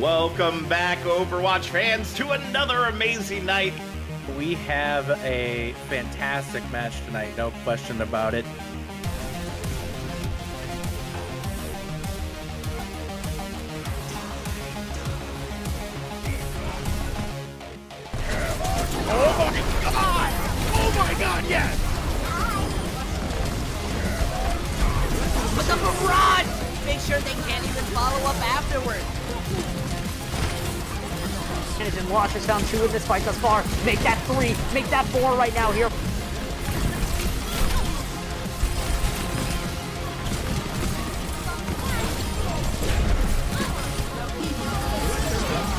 Welcome back, Overwatch fans, to another amazing night. We have a fantastic match tonight, no question about it. Oh my god, yes! Put the barrage! Make sure they can't even follow up afterward. And Watchers down 2 in this fight thus far. Make that 3, make that 4 right now here.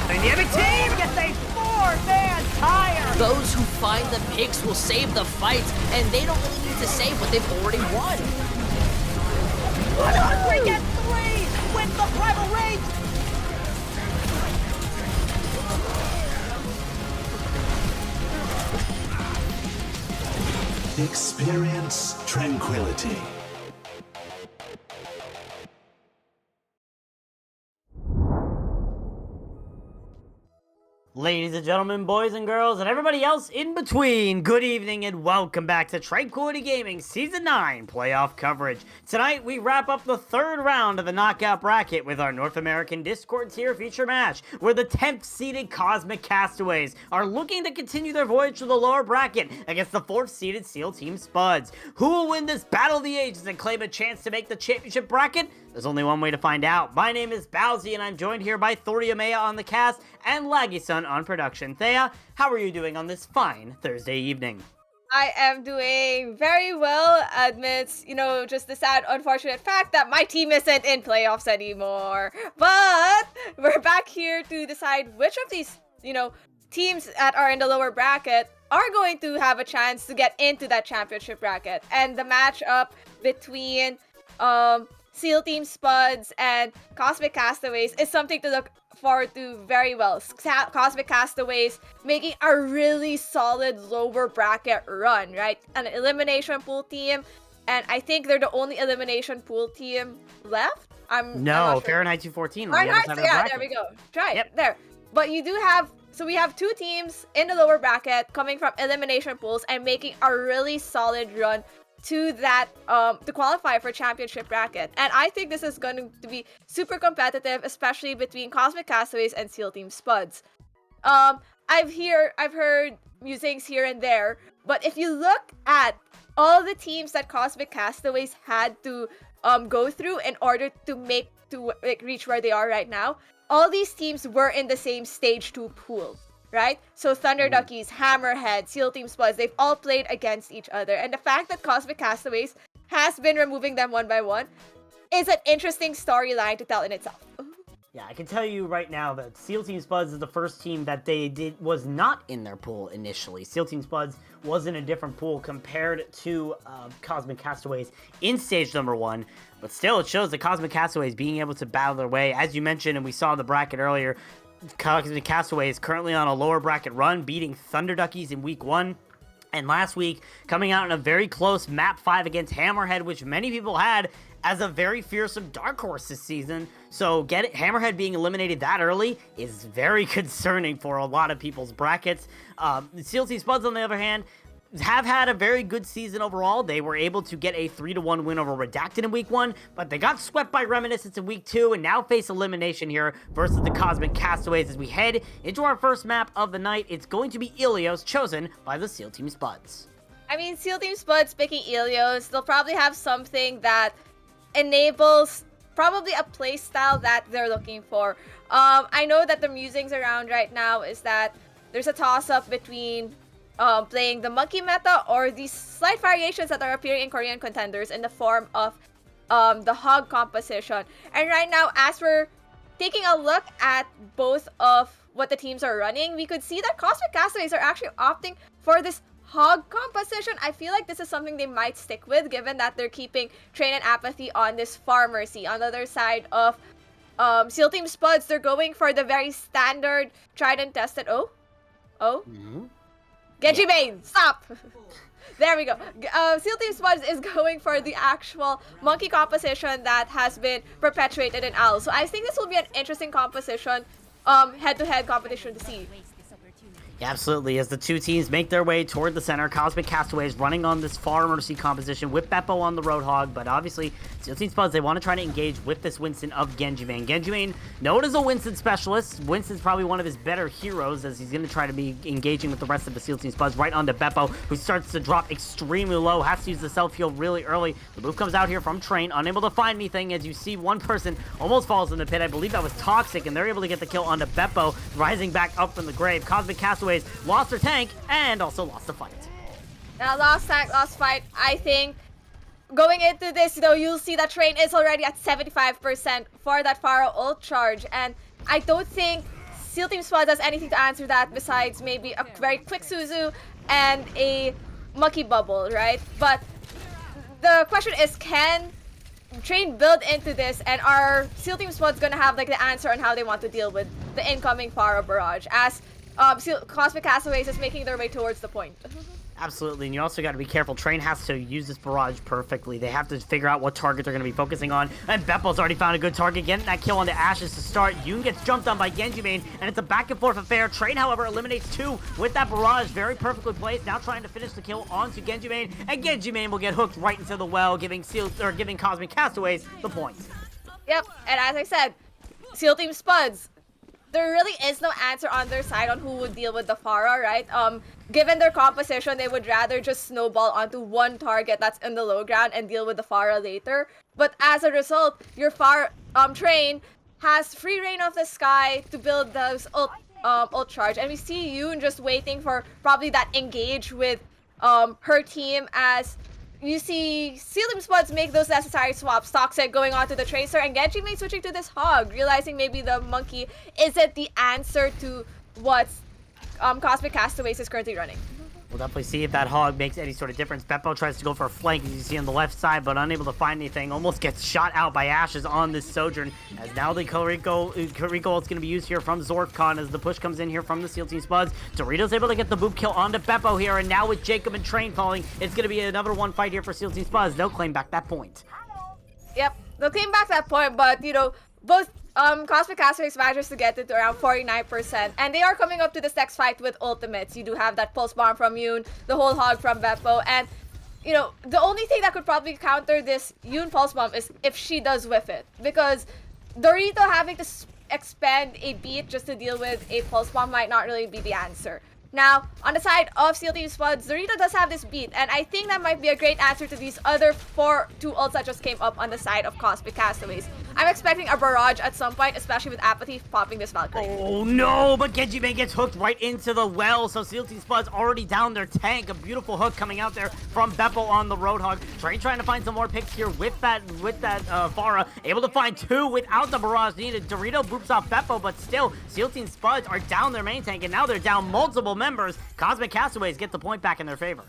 Dynamic team gets a 4-man tire! Those who find the picks will save the fight, and they don't really need to save what they've already won. Andre gets 3! Wins the Primal Rage! Experience tranquility. Ladies and gentlemen, boys and girls, and everybody else in between, good evening and welcome back to Tranquility Gaming Season 9 playoff coverage. Tonight, we wrap up the third round of the knockout bracket with our North American Discord tier feature match, where the 10th seeded Cosmic Castaways are looking to continue their voyage to the lower bracket against the 4th seeded SEAL Team Spuds. Who will win this Battle of the Ages and claim a chance to make the championship bracket? There's only one way to find out. My name is Bowsy, and I'm joined here by Thoria Maya on the cast and Laggy-san on production. Thea, how are you doing on this fine Thursday evening? I am doing very well amidst, just the sad, unfortunate fact that my team isn't in playoffs anymore. But we're back here to decide which of these, teams that are in the lower bracket are going to have a chance to get into that championship bracket. And the matchup between, SEAL Team Spuds and Cosmic Castaways is something to look forward to very well. Cosmic Castaways making a really solid lower bracket run, right? An elimination pool team, and I think they're the only elimination pool team left. I'm not sure. Fahrenheit 214. Fahrenheit, yeah, there we go. Try it. There. But you do have, so we have 2 teams in the lower bracket coming from elimination pools and making a really solid run to that to qualify for championship bracket. And I think this is going to be super competitive, especially between Cosmic Castaways and SEAL Team Spuds. I've heard musings here and there, but if you look at all the teams that Cosmic Castaways had to go through in order to reach where they are right now, all these teams were in the same stage 2 pool. Right? So Thunder Duckies, Hammerhead, SEAL Team Spuds, they've all played against each other. And the fact that Cosmic Castaways has been removing them one by one is an interesting storyline to tell in itself. Yeah, I can tell you right now that SEAL Team Spuds is the first team that was not in their pool initially. SEAL Team Spuds was in a different pool compared to Cosmic Castaways in stage number 1. But still, it shows the Cosmic Castaways being able to battle their way. As you mentioned, and we saw the bracket earlier, Cosmic Castaways currently on a lower bracket run, beating Thunder Duckies in week 1. And last week, coming out in a very close map 5 against Hammerhead, which many people had as a very fearsome dark horse this season. So Hammerhead being eliminated that early is very concerning for a lot of people's brackets. SEAL Team Spuds, on the other hand, have had a very good season overall. They were able to get a 3-1 win over Redacted in week 1, but they got swept by Reminiscence in week 2 and now face elimination here versus the Cosmic Castaways as we head into our first map of the night. It's going to be Ilios, chosen by the SEAL Team Spuds. I mean, SEAL Team Spuds picking Ilios, they'll probably have something that enables probably a playstyle that they're looking for. I know that the musings around right now is that there's a toss-up between playing the monkey meta or these slight variations that are appearing in Korean contenders in the form of the hog composition. And right now, as we're taking a look at both of what the teams are running, we could see that Cosmic Castaways are actually opting for this hog composition. I feel like this is something they might stick with, given that they're keeping Train and Apathy on this Pharmercy. On the other side of SEAL Team Spuds, they're going for the very standard tried and tested. Genji Bane, stop! There we go. SEAL Team Spuds is going for the actual monkey composition that has been perpetuated in OWL. So I think this will be an interesting composition head-to-head competition to see. Yeah, absolutely. As the two teams make their way toward the center, Cosmic Castaways running on this Far Mercy composition with Beppo on the Roadhog, but obviously, Steel Team Spuds, they want to try to engage with this Winston of Genji Man. Genji Man, known as a Winston specialist. Winston's probably one of his better heroes as he's going to try to be engaging with the rest of the Steel Team Spuds right onto Beppo, who starts to drop extremely low, has to use the self-heal really early. The move comes out here from Train, unable to find anything as you see one person almost falls in the pit. I believe that was Toxic, and they're able to get the kill onto Beppo, rising back up from the grave. Cosmic Castaways lost their tank and also lost the fight. Now, lost tank, lost fight. I think going into this, though, you'll see that Train is already at 75% for that Pharah ult charge, and I don't think Steel Team Squad does anything to answer that besides maybe a very quick Suzu and a Monkey Bubble, right? But the question is, can Train build into this, and are Steel Team Squad's gonna have like the answer on how they want to deal with the incoming Pharah barrage as Cosmic Castaways is making their way towards the point. Absolutely, and you also got to be careful. Train has to use this barrage perfectly. They have to figure out what target they're going to be focusing on, and Beppo's already found a good target, getting that kill onto Ashes to start. Yoon gets jumped on by Genji Main, and it's a back and forth affair. Train, however, eliminates two with that barrage, very perfectly placed, now trying to finish the kill onto Genji Main, and Genji Main will get hooked right into the well, giving Cosmic Castaways the point. Yep, and as I said, Steel Team Spuds, there really is no answer on their side on who would deal with the Pharah, right? Given their composition, they would rather just snowball onto one target that's in the low ground and deal with the Pharah later. But as a result, your Train has free reign of the sky to build those ult charge. And we see Yoon just waiting for probably that engage with her team as you see Steel Team Spuds make those necessary swaps. Toxic going on to the Tracer, and Genji Main switching to this Hog, realizing maybe the Monkey isn't the answer to what Cosmic Castaways is currently running. We'll definitely see if that Hog makes any sort of difference. Beppo tries to go for a flank, as you see on the left side, but unable to find anything. Almost gets shot out by Ashes on this Sojourn, as now the Kuriko is going to be used here from Zorkon as the push comes in here from the Steel Team Spuds. Dorito's able to get the boop kill onto Beppo here, and now with Jacob and Train falling, it's going to be another one fight here for Steel Team Spuds. They'll claim back that point. Yep, they'll claim back that point, but, you know, both Cosmic Castaways managed to get it to around 49%, and they are coming up to this next fight with ultimates. You do have that Pulse Bomb from Yoon, the whole Hog from Beppo, and, you know, the only thing that could probably counter this Yoon Pulse Bomb is if she does whiff it, because Dorito having to expend a beat just to deal with a Pulse Bomb might not really be the answer. Now, on the side of Steel Team Spuds, Dorito does have this beat, and I think that might be a great answer to these other two ults that just came up on the side of Cosmic Castaways. I'm expecting a barrage at some point, especially with Apathy popping this Valkyrie. Oh no, but Genji Man gets hooked right into the well, so Steel Team Spuds already down their tank. A beautiful hook coming out there from Beppo on the Roadhog. Train trying to find some more picks here with that Pharah. Able to find two without the barrage needed. Dorito boops off Beppo, but still, Steel Team Spuds are down their main tank, and now they're down multiple members. Cosmic Castaways get the point back in their favor.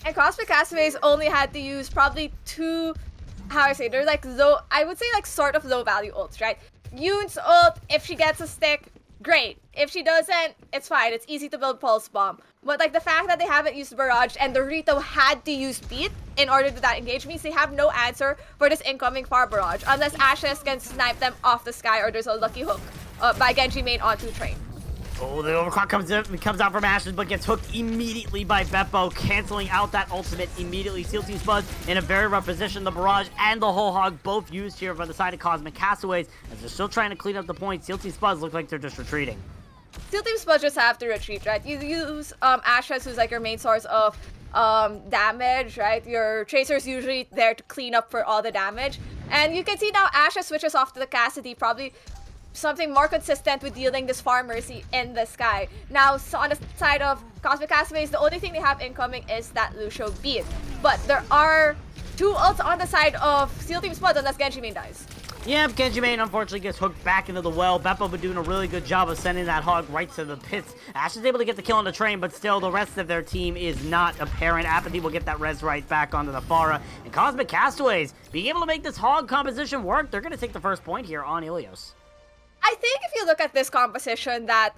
And Cosmic Castaways only had to use probably two, they're like low, I would say like sort of low value ults, right? Yoon's ult, if she gets a stick, great. If she doesn't, it's fine. It's easy to build Pulse Bomb. But like the fact that they haven't used Barrage and Dorito had to use Beat in order to that engage means they have no answer for this incoming Far Barrage unless Ashes can snipe them off the sky or there's a lucky hook by Genji Main onto Train. Oh, the overclock comes out from Ashes, but gets hooked immediately by Beppo, canceling out that ultimate immediately. Steel Team Spuds in a very rough position. The Barrage and the whole Hog both used here by the side of Cosmic Castaways, as they're still trying to clean up the points. Steel Team Spuds look like they're just retreating. Steel Team Spuds just have to retreat, right? You use Ashes, who's like your main source of damage, right? Your Tracer's usually there to clean up for all the damage. And you can see now Ashes switches off to the Cassidy, probably something more consistent with dealing this Far Mercy in the sky. Now, so on the side of Cosmic Castaways, the only thing they have incoming is that Lucio Beat. But there are two ults on the side of Steel Team Spuds unless Genji Main dies. Yep, Genji Main unfortunately gets hooked back into the well. Beppo been doing a really good job of sending that Hog right to the pits. Ash is able to get the kill on the Train, but still the rest of their team is not apparent. Apathy will get that res right back onto the Pharah. And Cosmic Castaways being able to make this Hog composition work, they're going to take the first point here on Ilios. I think if you look at this composition that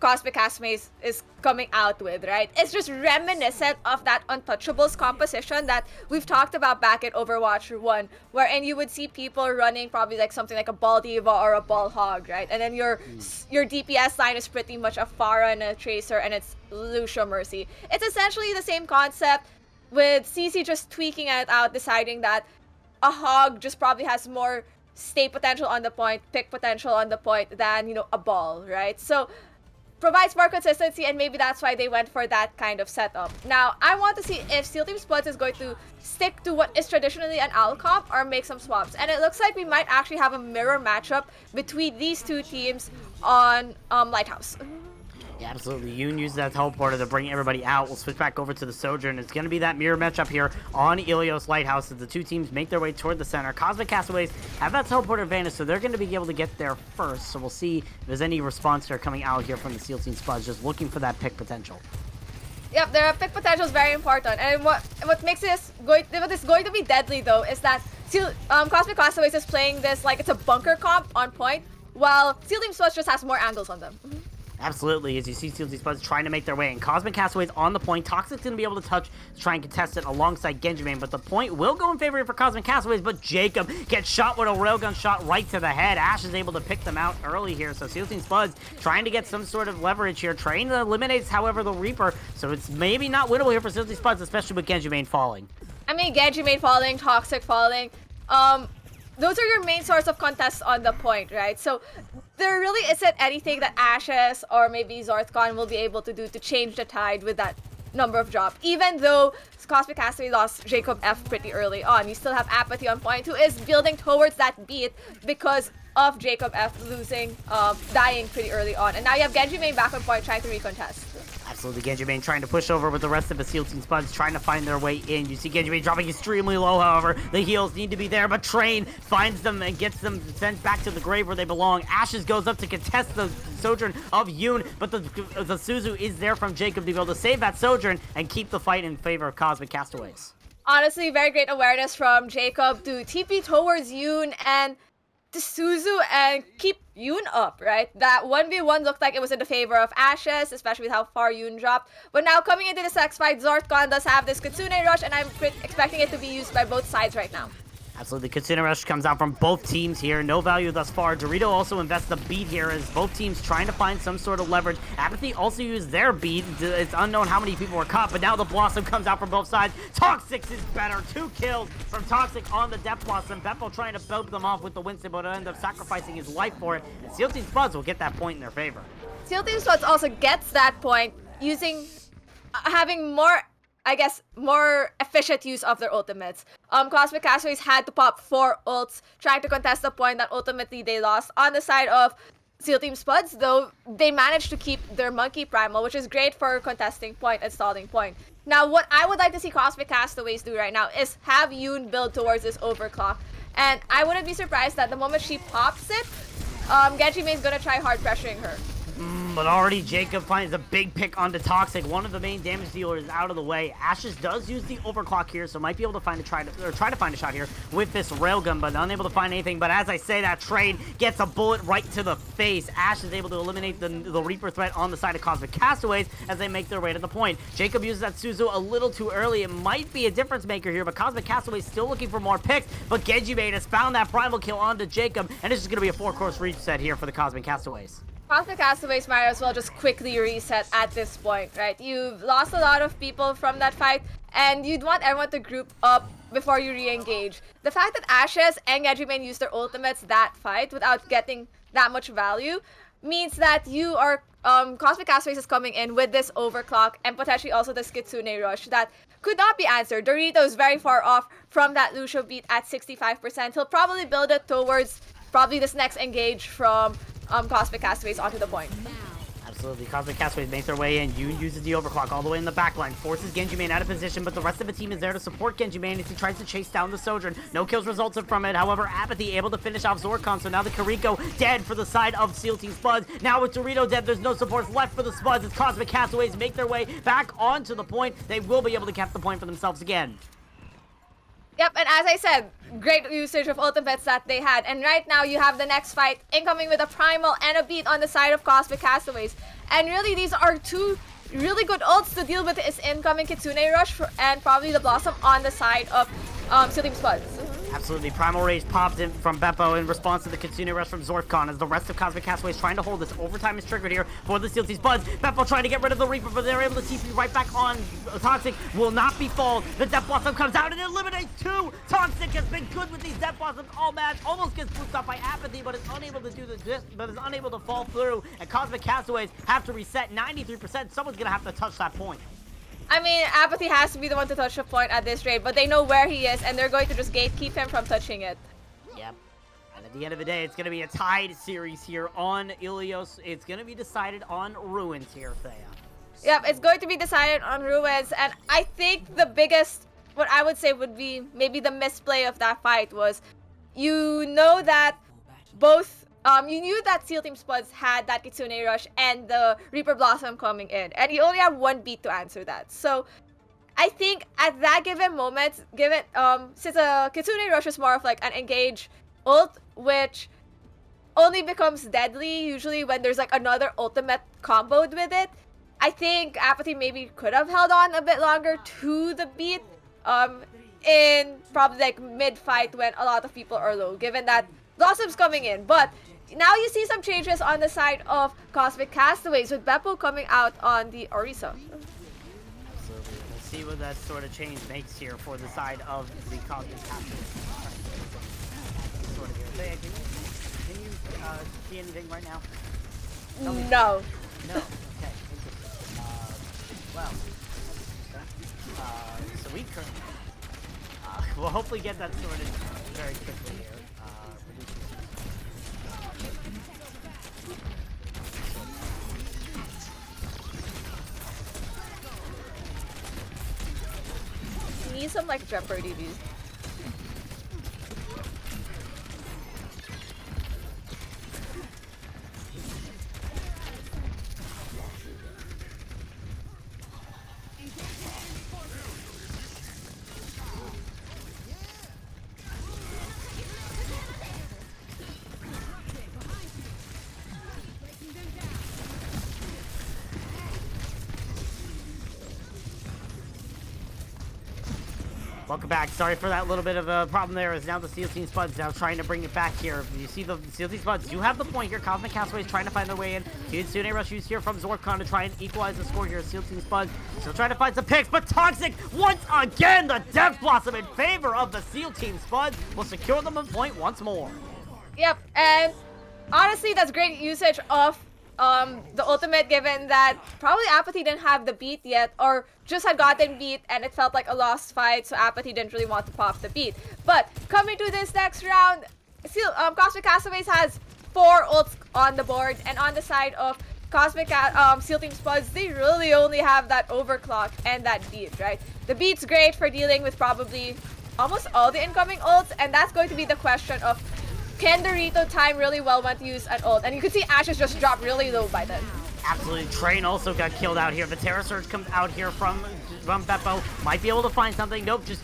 Cosmic Castmates is coming out with, right, it's just reminiscent of that Untouchables composition that we've talked about back at Overwatch 1, wherein you would see people running probably like something like a Ball Diva or a Ball Hog, right? And then your DPS line is pretty much a Pharah and a Tracer, and it's Lucio Mercy. It's essentially the same concept, with CC just tweaking it out, deciding that a Hog just probably has more stay potential on the point, pick potential on the point than, you know, a Ball, right? So provides more consistency, and maybe that's why they went for that kind of setup. Now, I want to see if Steel Team Spuds is going to stick to what is traditionally an AL comp or make some swaps. And it looks like we might actually have a mirror matchup between these two teams on Lighthouse. Yeah, absolutely. Yoon uses that teleporter to bring everybody out. We'll switch back over to the Sojourn. It's going to be that mirror matchup here on Ilios Lighthouse as the two teams make their way toward the center. Cosmic Castaways have that teleporter advantage, so they're going to be able to get there first. So we'll see if there's any response here coming out here from the Steel Team Spuds, just looking for that pick potential. Yep, their pick potential is very important. And what makes this going to be deadly, though, is that Cosmic Castaways is playing this like it's a bunker comp on point, while Steel Team Spuds just has more angles on them. Absolutely, as you see Steel Team Spuds trying to make their way in. Cosmic Castaways on the point. Toxic's going to be able to try and contest it alongside Genjimane, but the point will go in favor for Cosmic Castaways, but Jacob gets shot with a railgun shot right to the head. Ash is able to pick them out early here, so Steel Team Spuds trying to get some sort of leverage here, trying to eliminate, however, the Reaper, so it's maybe not winnable here for Steel Team Spuds, especially with Genjimane falling. I mean, Genjimane falling, Toxic falling, those are your main source of contests on the point, right? So there really isn't anything that Ashes or maybe Zorthcon will be able to do to change the tide with that number of drop. Even though Cosmic Castaway lost Jacob F pretty early on, you still have Apathy on point, who is building towards that beat because of Jacob F dying pretty early on. And now you have Genjimane back on point trying to recontest. Absolutely, Genjimane trying to push over with the rest of the Steel Team Spuds, trying to find their way in. You see Genjimane dropping extremely low, however. The heals need to be there, but Train finds them and gets them sent back to the grave where they belong. Ashes goes up to contest the Sojourn of Yoon, but the Suzu is there from Jacob to be able to save that Sojourn and keep the fight in favor of Cosmic Castaways. Honestly, very great awareness from Jacob to TP towards Yoon and to Suzu and keep Yoon up, right? That 1v1 looked like it was in the favor of Ashes, especially with how far Yoon dropped. But now coming into this next fight, Zorthcon does have this Kitsune Rush, and I'm expecting it to be used by both sides right now. Absolutely, Kitsune Rush comes out from both teams here. No value thus far. Dorito also invests the beat here as both teams trying to find some sort of leverage. Apathy also used their beat. It's unknown how many people were caught, but now the Blossom comes out from both sides. Toxic is better. 2 kills from Toxic on the Death Blossom. Beppo trying to build them off with the Winston, but will end up sacrificing his life for it. And Steel Team Spuds will get that point in their favor. Steel Team Spuds also gets that point using having more efficient use of their ultimates. Cosmic Castaways had to pop 4 ults trying to contest the point that ultimately they lost. On the side of Steel Team Spuds, though, they managed to keep their Monkey Primal, which is great for contesting point and stalling point. Now, what I would like to see Cosmic Castaways do right now is have Yoon build towards this overclock. And I wouldn't be surprised that the moment she pops it, Genjimane is gonna try hard pressuring her. But already Jacob finds a big pick onto Toxic. One of the main damage dealers is out of the way. Ashes does use the overclock here, so might be able to try to find a shot here with this railgun, but unable to find anything. But as I say that, Train gets a bullet right to the face. Ash is able to eliminate the Reaper threat on the side of Cosmic Castaways as they make their way to the point. Jacob uses that Suzu a little too early. It might be a difference maker here, but Cosmic Castaways still looking for more picks. But Genjimane has found that primal kill onto Jacob, and it's just going to be a 4-course reset here for the Cosmic Castaways. Cosmic Castaways might as well just quickly reset at this point, right? You've lost a lot of people from that fight, and you'd want everyone to group up before you re-engage. The fact that Ashes and Genjimane used their ultimates that fight without getting that much value means that you are Cosmic Castaways is coming in with this overclock and potentially also this Kitsune Rush that could not be answered. Dorito is very far off from that Lucio beat at 65%. He'll probably build it towards probably this next engage from Cosmic Castaways onto the point. Absolutely, Cosmic Castaways make their way in. Yoon uses the overclock all the way in the backline, forces Genjimane out of position, but the rest of the team is there to support Genjimane as he tries to chase down the Sojourn. No kills resulted from it. However, Apathy able to finish off Zorthcon, so now the Kiriko dead for the side of Steel Team Spuds. Now with Dorito dead, there's no supports left for the Spuds as Cosmic Castaways make their way back onto the point. They will be able to cap the point for themselves again. Yep, and as I said, great usage of ultimates that they had. And right now, you have the next fight incoming with a Primal and a beat on the side of Cosmic Castaways. And really, these are two really good ults to deal with his incoming Kitsune Rush and probably the Blossom on the side of Steel Team Spuds. Absolutely. Primal Rage popped in from Beppo in response to the Kitsune Rush from Zorfcon as the rest of Cosmic Castaways trying to hold this. Overtime is triggered here for the Steel Team Spuds. Beppo trying to get rid of the Reaper, but they're able to TP right back on. Toxic will not be followed. The Death Blossom comes out and eliminates two. Toxic has been good with these Death Blossoms all match. Almost gets boosted up by Apathy, but is unable to do but is unable to fall through. And Cosmic Castaways have to reset 93%. Someone's gonna have to touch that point. I mean, Apathy has to be the one to touch the point at this rate, but they know where he is, and they're going to just gatekeep him from touching it. Yep. And at the end of the day, it's going to be a tied series here on Ilios. It's going to be decided on Ruins here, Thea. Yep, it's going to be decided on Ruins, and I think the biggest, what I would say would be maybe the misplay of that fight was, you know that both you knew that Steel Team Spuds had that Kitsune Rush and the Reaper Blossom coming in, and you only have one beat to answer that. So I think at that given moment, since a Kitsune Rush is more of like an engage ult, which only becomes deadly usually when there's like another ultimate comboed with it, I think Apathy maybe could have held on a bit longer to the beat in probably like mid-fight when a lot of people are low, given that Blossom's coming in. But now you see some changes on the side of Cosmic Castaways with Beppo coming out on the Orisa. Absolutely. We'll see what that sort of change makes here for the side of the Cosmic Castaways. Sort of here. Thea, can you see anything right now? No. No. Okay. Interesting. Well. So we could. We'll hopefully get that sorted very quickly here. You need some like Jeopardy views. Welcome back. Sorry for that little bit of a problem there. As now the Steel Team Spuds now trying to bring it back here. You see the Steel Team Spuds do have the point here. Cosmic Castaways trying to find their way in. Kitsune Rush used here from Zorfcon to try and equalize the score here. Steel Team Spuds still trying to find some picks, but Toxic once again the Death Blossom in favor of the Steel Team Spuds will secure them a point once more. Yep, and honestly, that's great usage of the ultimate, given that probably Apathy didn't have the beat yet, or just had gotten beat and it felt like a lost fight, so Apathy didn't really want to pop the beat. But coming to this next round, Cosmic Castaways has 4 ults on the board, and on the side of Steel Team Spuds, they really only have that overclock and that beat, right? The beat's great for dealing with probably almost all the incoming ults, and that's going to be the question of, can Dorito time really well when to use an ult? And you can see Ashes just drop really low by then. Absolutely. Train also got killed out here. The Terra Surge comes out here from Beppo. Might be able to find something. Nope, just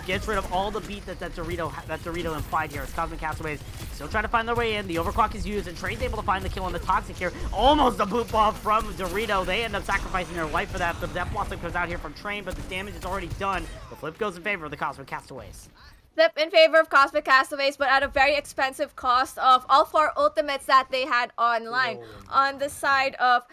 gets rid of all the beat that Dorito implied here. As Cosmic Castaways still trying to find their way in. The overclock is used, and Train's able to find the kill on the Toxic here. Almost a boot ball from Dorito. They end up sacrificing their life for that. The Death Blossom comes out here from Train, but the damage is already done. The flip goes in favor of the Cosmic Castaways. Flip in favor of Cosmic Castaways, but at a very expensive cost of all 4 ultimates that they had online. On the side of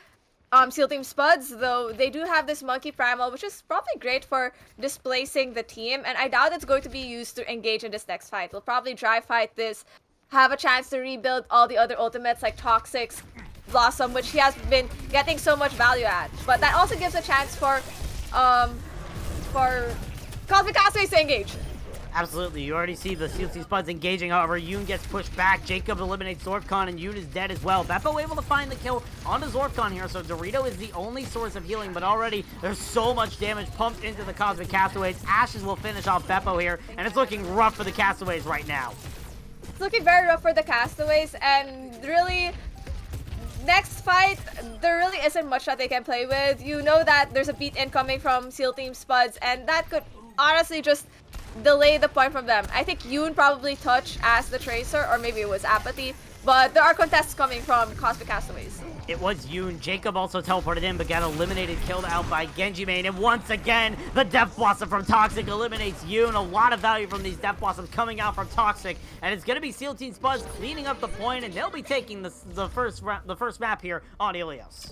Steel Team Spuds, though, they do have this Monkey Primal, which is probably great for displacing the team, and I doubt it's going to be used to engage in this next fight. We'll probably dry fight this, have a chance to rebuild all the other ultimates like Toxic's Blossom, which he has been getting so much value at. But that also gives a chance for Cosmic Castaways to engage. Absolutely. You already see the Steel Team Spuds engaging. However, Yoon gets pushed back. Jacob eliminates Zorfcon, and Yoon is dead as well. Beppo able to find the kill onto Zorfcon here, so Dorito is the only source of healing, but already there's so much damage pumped into the Cosmic Castaways. Ashes will finish off Beppo here, and it's looking rough for the Castaways right now. It's looking very rough for the Castaways, and really, next fight, there really isn't much that they can play with. You know that there's a beat incoming from Steel Team Spuds, and that could honestly just delay the point from them. I think Yoon probably touched as the Tracer, or maybe it was Apathy. But there are contests coming from Cosmic Castaways. It was Yoon. Jacob also teleported in, but got eliminated, killed out by Genji Main. And once again, the Death Blossom from Toxic eliminates Yoon. A lot of value from these Death Blossoms coming out from Toxic. And it's going to be Seal Team Spuds cleaning up the point, and they'll be taking the first map here on Ilios.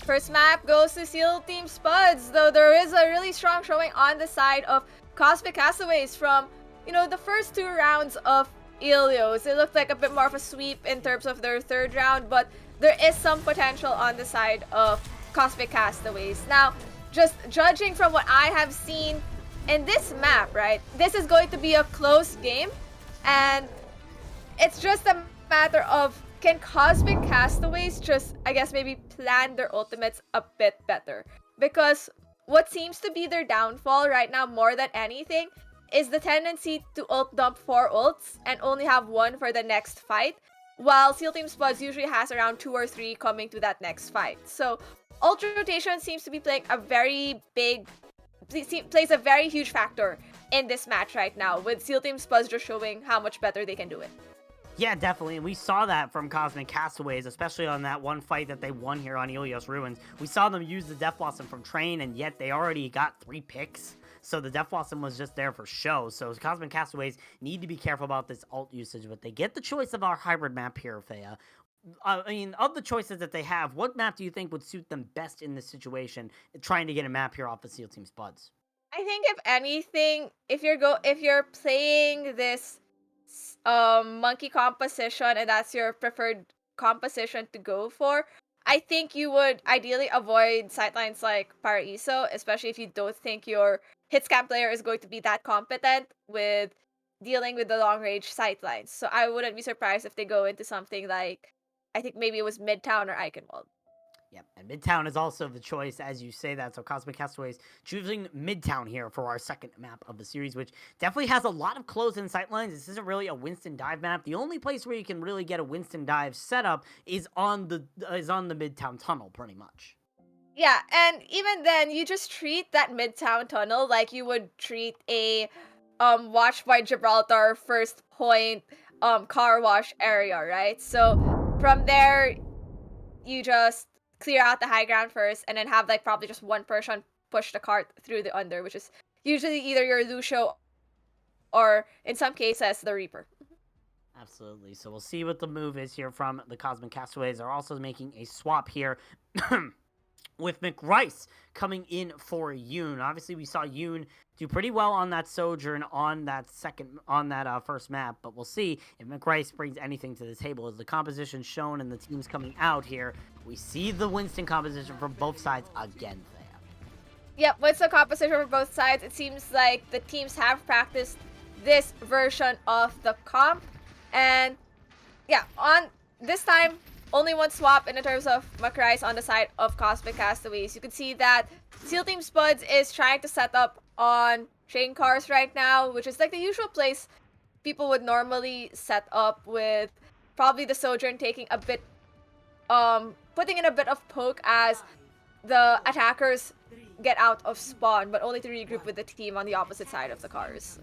First map goes to Seal Team Spuds, though there is a really strong showing on the side of Cosmic Castaways from, the first 2 rounds of Ilios. It looked like a bit more of a sweep in terms of their 3rd round, but there is some potential on the side of Cosmic Castaways. Now, just judging from what I have seen in this map, right, this is going to be a close game, and it's just a matter of can Cosmic Castaways just, I guess, maybe plan their ultimates a bit better? Because what seems to be their downfall right now more than anything is the tendency to ult dump 4 ults and only have 1 for the next fight, while Seal Team Spuds usually has around 2 or 3 coming to that next fight. So ult rotation seems to be playing a very plays a very huge factor in this match right now, with Seal Team Spuds just showing how much better they can do it. Yeah, definitely, and we saw that from Cosmic Castaways, especially on that one fight that they won here on Ilios Ruins. We saw them use the Death Blossom from Train, and yet they already got 3 picks. So the Death Blossom was just there for show. So Cosmic Castaways need to be careful about this ult usage, but they get the choice of our hybrid map here, Fea. Of the choices that they have, what map do you think would suit them best in this situation, trying to get a map here off of Seal Team Spuds? I think if anything, if you're playing this monkey composition and that's your preferred composition to go for, I think you would ideally avoid sightlines like Paraiso, especially if you don't think your hitscan player is going to be that competent with dealing with the long range sightlines. So I wouldn't be surprised if they go into something like, I think maybe it was Midtown or Eichenwald. Yep, and Midtown is also the choice, as you say that. So Cosmic Castaways choosing Midtown here for our second map of the series, which definitely has a lot of close-in sightlines. This isn't really a Winston dive map. The only place where you can really get a Winston dive setup is on the Midtown tunnel, pretty much. Yeah, and even then, you just treat that Midtown tunnel like you would treat a Watch by Gibraltar first point car wash area, right? So from there, you just clear out the high ground first, and then have like probably just one person push the cart through the under, which is usually either your Lucio or in some cases the Reaper. Absolutely. So we'll see what the move is here from the Cosmic Castaways. They're also making a swap here with McRice coming in for Yoon. Obviously, we saw Yoon do pretty well on that Sojourn on that first map, but we'll see if McRice brings anything to the table. As the composition shown and the teams coming out here, we see the Winston composition from both sides again. Yep, what's the composition for both sides? It seems like the teams have practiced this version of the comp, and yeah, on this time, only one swap in terms of McRice on the side of Cosmic Castaways. You can see that Seal Team Spuds is trying to set up on train cars right now, which is like the usual place people would normally set up, with probably the Sojourn taking a bit, putting in a bit of poke as the attackers get out of spawn, but only to regroup with the team on the opposite side of the cars.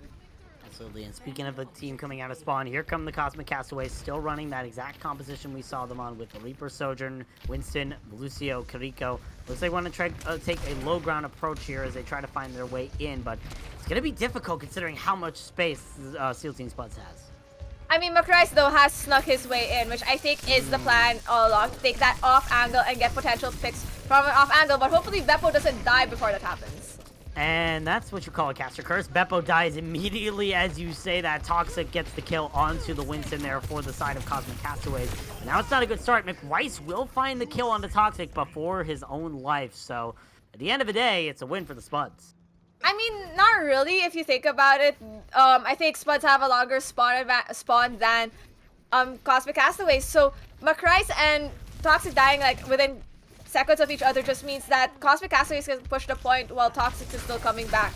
Absolutely, and speaking of a team coming out of spawn, here come the Cosmic Castaways, still running that exact composition we saw them on with the Reaper, Sojourn, Winston, Lucio, Kiriko. Looks like they want to try take a low ground approach here as they try to find their way in, but it's going to be difficult considering how much space Seal Team Spuds has. I mean, McRice, though, has snuck his way in, which I think is the plan all along, to take that off angle and get potential picks from an off angle, but hopefully Beppo doesn't die before that happens. And that's what you call a caster curse. Beppo dies immediately as you say that. Toxic gets the kill onto the Winston there for the side of Cosmic Castaways. And now it's not a good start. McRice will find the kill onto Toxic, but for his own life. So at the end of the day, it's a win for the Spuds. I mean, not really if you think about it. I think Spuds have a longer spawn than Cosmic Castaways. So McRice and Toxic dying like within seconds of each other just means that Cosmic Castaways can push the point while Toxic is still coming back.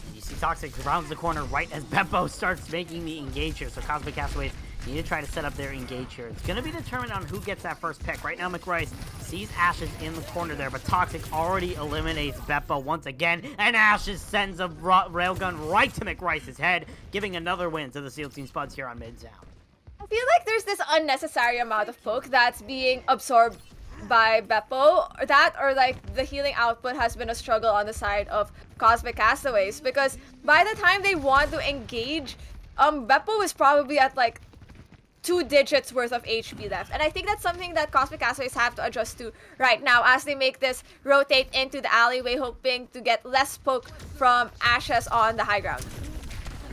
And you see Toxic rounds the corner right as Beppo starts making the engage here. So Cosmic Castaways Need to try to set up their engage here. It's going to be determined on who gets that first pick. Right now, McRice sees Ashes in the corner there, but Toxic already eliminates Beppo once again, and Ashes sends a railgun right to McRice's head, giving another win to the SEAL Team Spuds here on Midtown. I feel like there's this unnecessary amount of poke that's being absorbed by Beppo. Or like the healing output has been a struggle on the side of Cosmic Castaways, because by the time they want to engage, Beppo is probably at like 2 digits worth of HP left. And I think that's something that Cosmic Castaways have to adjust to right now as they make this rotate into the alleyway, hoping to get less poke from Ashes on the high ground.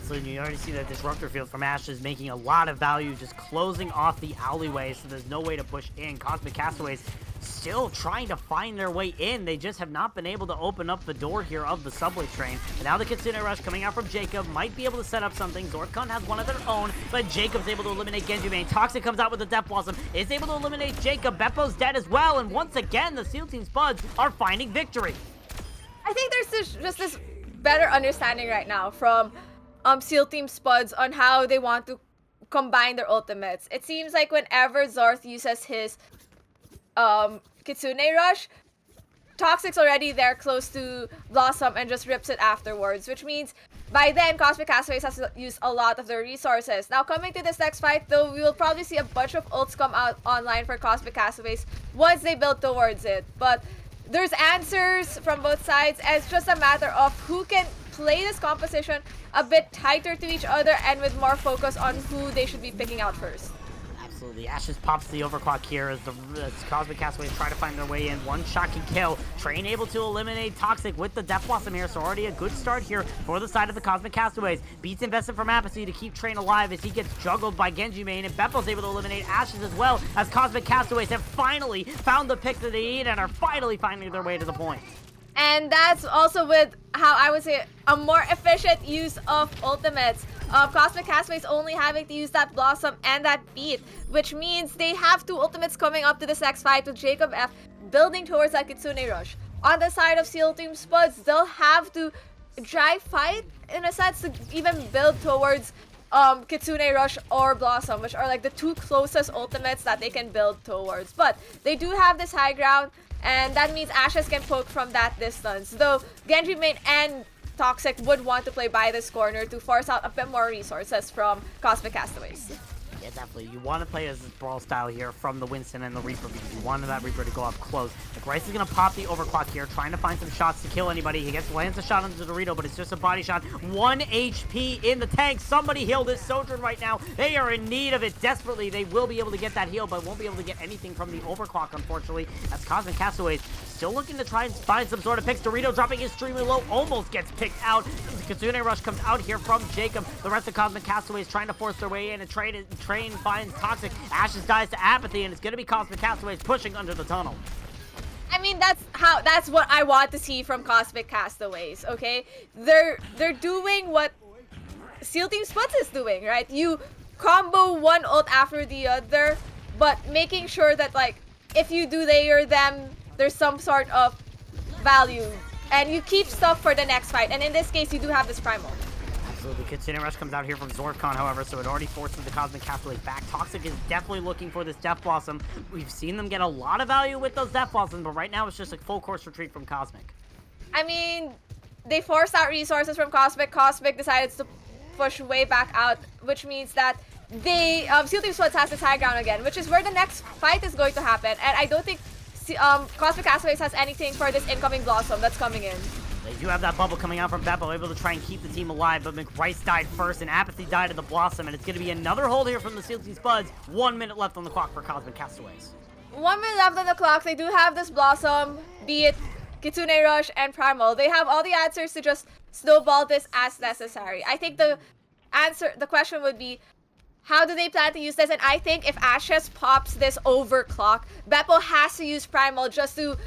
So you already see that Disruptor Field from Ashes making a lot of value, just closing off the alleyway, so there's no way to push in. Cosmic Castaways still trying to find their way in. They just have not been able to open up the door here of the subway train. And now the Kitsune Rush coming out from Jacob might be able to set up something. Zorkon has one of their own, but Jacob's able to eliminate Genji Main. Toxic comes out with the Death Blossom, is able to eliminate Jacob. Beppo's dead as well, and once again, the SEAL Team Spuds are finding victory. I think there's just this better understanding right now from SEAL Team Spuds on how they want to combine their ultimates. It seems like whenever Zorth uses his Kitsune Rush, Toxic's already there close to Blossom and just rips it afterwards, which means by then Cosmic Castaways has used a lot of their resources. Now coming to this next fight though, we will probably see a bunch of ults come out online for Cosmic Castaways once they build towards it. But there's answers from both sides, and it's just a matter of who can play this composition a bit tighter to each other and with more focus on who they should be picking out first. Absolutely. Ashes pops the overclock here as Cosmic Castaways try to find their way in. One shot can kill. Train able to eliminate Toxic with the Death Blossom here, so already a good start here for the side of the Cosmic Castaways. Beats invested from Apathy to keep Train alive as he gets juggled by Genji Main, and Beppo's able to eliminate Ashes as well, as Cosmic Castaways have finally found the pick that they need and are finally finding their way to the point. And that's also with how I would say a more efficient use of ultimates. Cosmic Castaways only having to use that Blossom and that Beat, which means they have 2 ultimates coming up to this next fight with Jacob F building towards that Kitsune Rush. On the side of SEAL Team Spuds, they'll have to dry fight in a sense to even build towards Kitsune Rush or Blossom, which are like the 2 closest ultimates that they can build towards. But they do have this high ground, and that means Ashes can poke from that distance. Though Genji Main and Toxic would want to play by this corner to force out a bit more resources from Cosmic Castaways. Yeah, definitely. You want to play as this brawl style here from the Winston and the Reaper because you want that Reaper to go up close. McRice is going to pop the overclock here, trying to find some shots to kill anybody. He lands a shot on the Dorito, but it's just a body shot. 1 HP in the tank. Somebody heal this Sojourn right now. They are in need of it desperately. They will be able to get that heal, but won't be able to get anything from the overclock, unfortunately, as Cosmic Castaways still looking to try and find some sort of picks. Dorito dropping extremely low, almost gets picked out. The Kitsune Rush comes out here from Jacob. The rest of Cosmic Castaways trying to force their way in, and Train finds Toxic. Ashes dies to Apathy, and it's going to be Cosmic Castaways pushing under the tunnel. I mean, that's what I want to see from Cosmic Castaways, okay? They're doing what SEAL Team Spuds is doing, right? You combo one ult after the other, but making sure that, like, if you do layer them, there's some sort of value, and you keep stuff for the next fight. And in this case, you do have this Primal. Absolutely. Kitsune Rush comes out here from Zorkon, however, so it already forces the Cosmic Castaways back. Toxic is definitely looking for this Death Blossom. We've seen them get a lot of value with those Death Blossoms, but right now it's just a full course retreat from Cosmic. I mean, they forced out resources from Cosmic. Cosmic decided to push way back out, which means that they SEAL Team Spuds has this high ground again, which is where the next fight is going to happen. And I don't think Cosmic Castaways has anything for this incoming Blossom that's coming in. They do have that bubble coming out from Beppo, able to try and keep the team alive, but McRice died first, and Apathy died at the Blossom, and it's going to be another hold here from the SEAL Team Spuds. 1 minute left on the clock for Cosmic Castaways. 1 minute left on the clock. They do have this Blossom, be it Kitsune Rush and Primal. They have all the answers to just snowball this as necessary. I think the question would be, how do they plan to use this? And I think if Ashes pops this overclock, Beppo has to use Primal just to,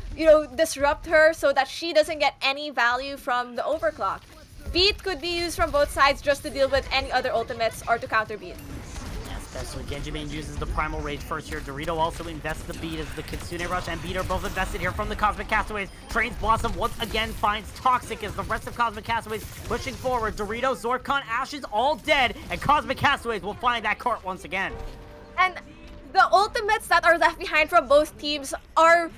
disrupt her so that she doesn't get any value from the overclock. Beat could be used from both sides just to deal with any other ultimates or to counter Beat. Especially Genjimane uses the Primal Rage first here. Dorito also invests the beat as the Kitsune Rush and Beat are both invested here from the Cosmic Castaways. Trains Blossom once again finds Toxic as the rest of Cosmic Castaways pushing forward. Dorito, Zorkon, Ashes all dead, and Cosmic Castaways will find that cart once again. And the ultimates that are left behind from both teams are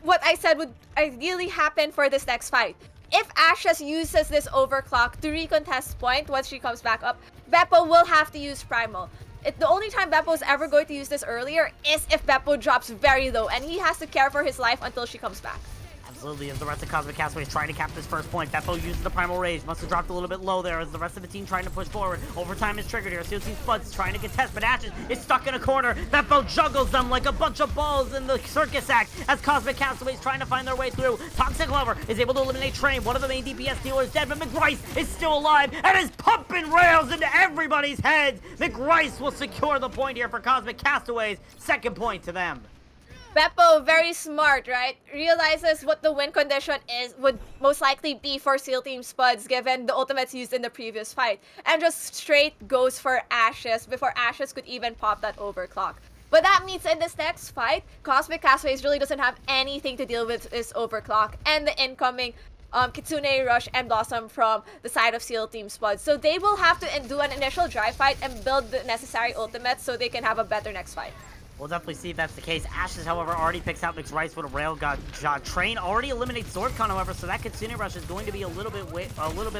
what I said would ideally happen for this next fight. If Ashes uses this overclock to recontest point once she comes back up, Beppo will have to use Primal. The only time Beppo is ever going to use this earlier is if Beppo drops very low, and he has to care for his life until she comes back. Absolutely, as the rest of Cosmic Castaways trying to cap this first point. Beppo uses the Primal Rage, must have dropped a little bit low there as the rest of the team trying to push forward. Overtime is triggered here. Seal Team Spuds trying to contest, but Ashes is stuck in a corner. Beppo juggles them like a bunch of balls in the circus act as Cosmic Castaways trying to find their way through. Toxic Lover is able to eliminate Train. One of the main DPS dealers dead, but McRice is still alive and is pumping rails into everybody's heads. McRice will secure the point here for Cosmic Castaways. Second point to them. Beppo, very smart, right? Realizes what the win condition would most likely be for Seal Team Spuds given the ultimates used in the previous fight. And just straight goes for Ashes before Ashes could even pop that overclock. But that means in this next fight, Cosmic Castaways really doesn't have anything to deal with this overclock and the incoming Kitsune Rush and Blossom from the side of Seal Team Spuds. So they will have to do an initial dry fight and build the necessary ultimates so they can have a better next fight. We'll definitely see if that's the case. Ashes, however, already picks out McRice with a railgun shot. Train already eliminates Zorkon, however, so that Kitsune Rush is going to be a little bit